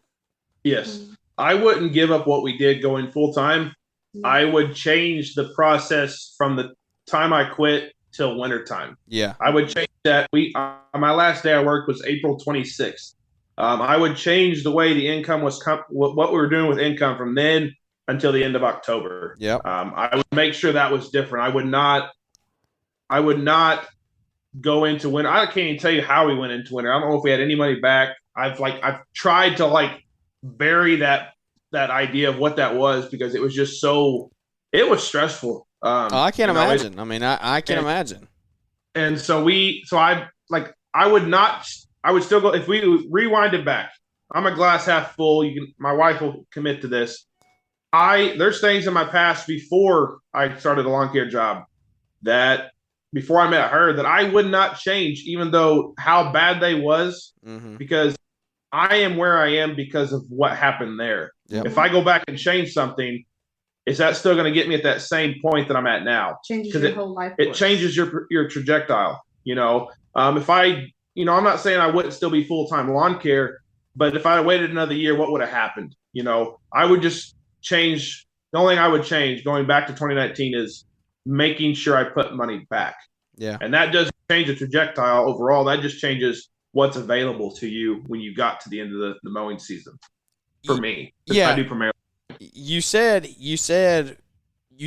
Speaker 4: Yes. I wouldn't give up what we did going full time. I would change the process from the time I quit till winter time.
Speaker 2: Yeah.
Speaker 4: I would change that. My last day I worked was April 26th. I would change the way the income was, what we were doing with income from then until the end of October.
Speaker 2: Yeah.
Speaker 4: I would make sure that was different. I would not go into winter. I can't even tell you how we went into winter. I don't know if we had any money back. I've tried to bury that idea of what that was, because it was just it was stressful.
Speaker 2: I can't imagine. I can't imagine.
Speaker 4: And so I would still go, if we rewind it back, I'm a glass half full. My wife will commit to this. There's things in my past before I started the lawn care job, that before I met her, that I would not change, even though how bad they was, because I am where I am because of what happened there.
Speaker 2: Yep.
Speaker 4: If I go back and change something, is that still going to get me at that same point that I'm at now?
Speaker 3: Changes your whole life.
Speaker 4: It changes your trajectory. If I'm not saying I wouldn't still be full-time lawn care, but if I waited another year, what would have happened? I would just change. The only thing I would change going back to 2019 is making sure I put money back.
Speaker 2: Yeah.
Speaker 4: And that doesn't change the trajectory overall. That just changes what's available to you when you got to the end of the mowing season. For me.
Speaker 2: Yeah.
Speaker 4: I do primarily.
Speaker 2: You said you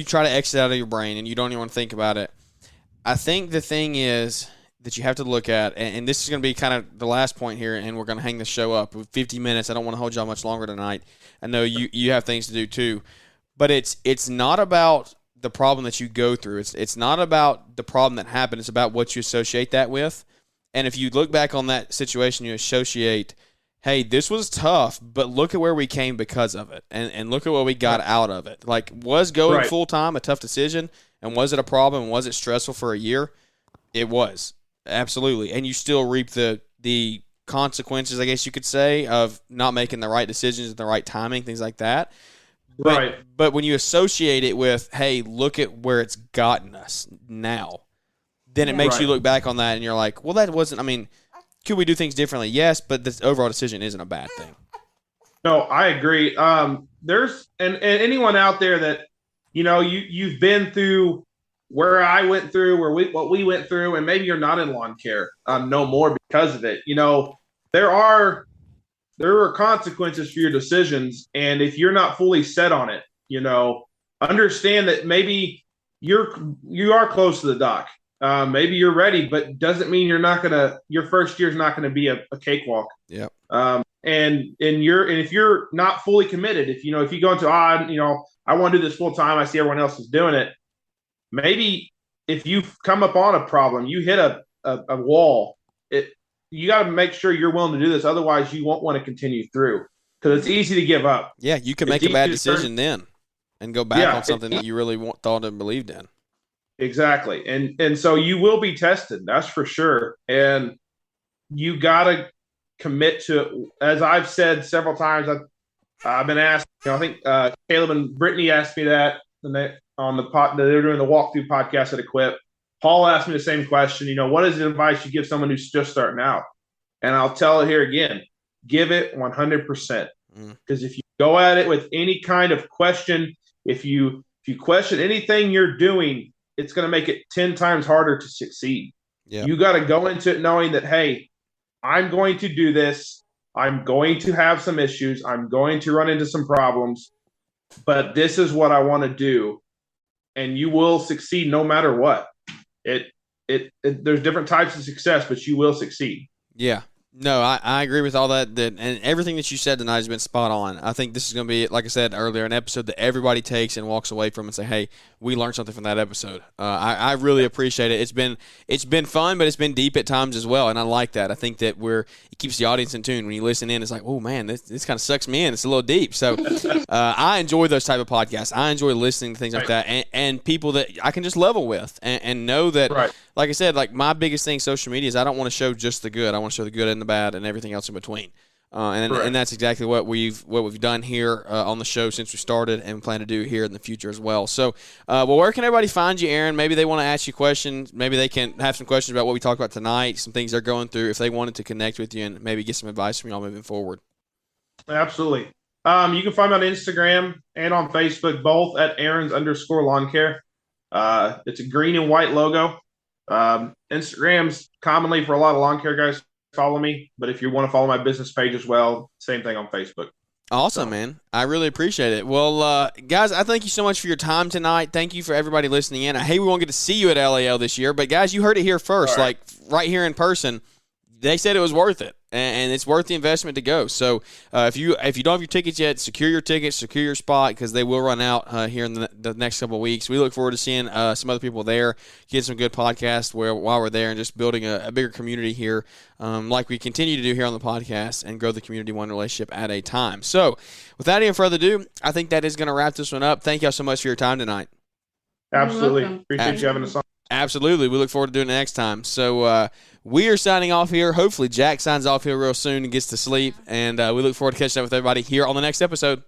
Speaker 2: try to exit out of your brain and you don't even want to think about it. I think the thing is that you have to look at, and this is going to be kind of the last point here, and we're going to hang the show up with 50 minutes. I don't want to hold y'all much longer tonight. I know you have things to do too, but it's not about the problem that you go through. It's not about the problem that happened. It's about what you associate that with. And if you look back on that situation, you associate, hey, this was tough, but look at where we came because of it, and look at what we got out of it. Like, was going full time a tough decision, and was it a problem? Was it stressful for a year? It was, absolutely. And you still reap the consequences, I guess you could say, of not making the right decisions at the right timing, things like that. But when you associate it with, hey, look at where it's gotten us now, then it makes you look back on that and you're like, well, that wasn't, could we do things differently? Yes, but this overall decision isn't a bad thing.
Speaker 4: No, I agree. There's and anyone out there that, you've been through where I went through, what we went through, and maybe you're not in lawn care no more because of it. There are consequences for your decisions, and if you're not fully set on it, understand that maybe you are close to the dock. Maybe you're ready, but doesn't mean your first year is not going to be a cakewalk.
Speaker 2: Yep.
Speaker 4: And if you're not fully committed, if you go into I want to do this full time, I see everyone else is doing it. Maybe if you come upon a problem, you hit a wall, you got to make sure you're willing to do this. Otherwise, you won't want to continue through, because it's easy to give up.
Speaker 2: Yeah, you can make a bad decision then and go back on something that you really thought and believed in.
Speaker 4: Exactly. And so you will be tested, that's for sure. And you got to commit to, as I've said several times, I've been asked, I think Caleb and Brittany asked me that on the they were doing the walkthrough podcast at Equip. Paul asked me the same question, what is the advice you give someone who's just starting out? And I'll tell it here again, give it 100%. Because if you go at it with any kind of question, if you question anything you're doing, it's going to make it 10 times harder to succeed.
Speaker 2: Yeah.
Speaker 4: You got to go into it knowing that, hey, I'm going to do this. I'm going to have some issues. I'm going to run into some problems, but this is what I want to do. And you will succeed no matter what. There's different types of success, but you will succeed.
Speaker 2: Yeah. No, I agree with all that, and everything that you said tonight has been spot on. I think this is going to be, like I said earlier, an episode that everybody takes and walks away from and say, hey, we learned something from that episode. I really appreciate it. It's been fun, but it's been deep at times as well, and I like that. I think that it keeps the audience in tune. When you listen in, it's like, oh, man, this kind of sucks me in. It's a little deep. So I enjoy those type of podcasts. I enjoy listening to things like that and people that I can just level with and know that, like I said, like my biggest thing social media is I don't want to show just the good. I want to show the good and the bad and everything else in between. And that's exactly what we've done here on the show since we started and plan to do here in the future as well. So, where can everybody find you, Aaron? Maybe they want to ask you questions. Maybe they can have some questions about what we talked about tonight, some things they're going through, if they wanted to connect with you and maybe get some advice from y'all moving forward.
Speaker 4: Absolutely. You can find me on Instagram and on Facebook, both at Aaron's_lawn care. It's a green and white logo. Instagram's commonly for a lot of lawn care guys follow me, but if you want to follow my business page as well, same thing on Facebook.
Speaker 2: Awesome, man. I really appreciate it. Well, guys, I thank you so much for your time tonight. Thank you for everybody listening in. I hate we won't get to see you at LAL this year, but guys, you heard it here first, like right here in person. They said it was worth it, and it's worth the investment to go. So if you don't have your tickets yet, secure your tickets, secure your spot, because they will run out here in the next couple of weeks. We look forward to seeing some other people there, get some good podcasts while we're there, and just building a bigger community here, like we continue to do here on the podcast, and grow the community one relationship at a time. So without any further ado, I think that is going to wrap this one up. Thank y'all so much for your time tonight.
Speaker 4: Absolutely. Appreciate you having us on.
Speaker 2: Absolutely. We look forward to doing it next time. So we are signing off here. Hopefully Jack signs off here real soon and gets to sleep. And we look forward to catching up with everybody here on the next episode.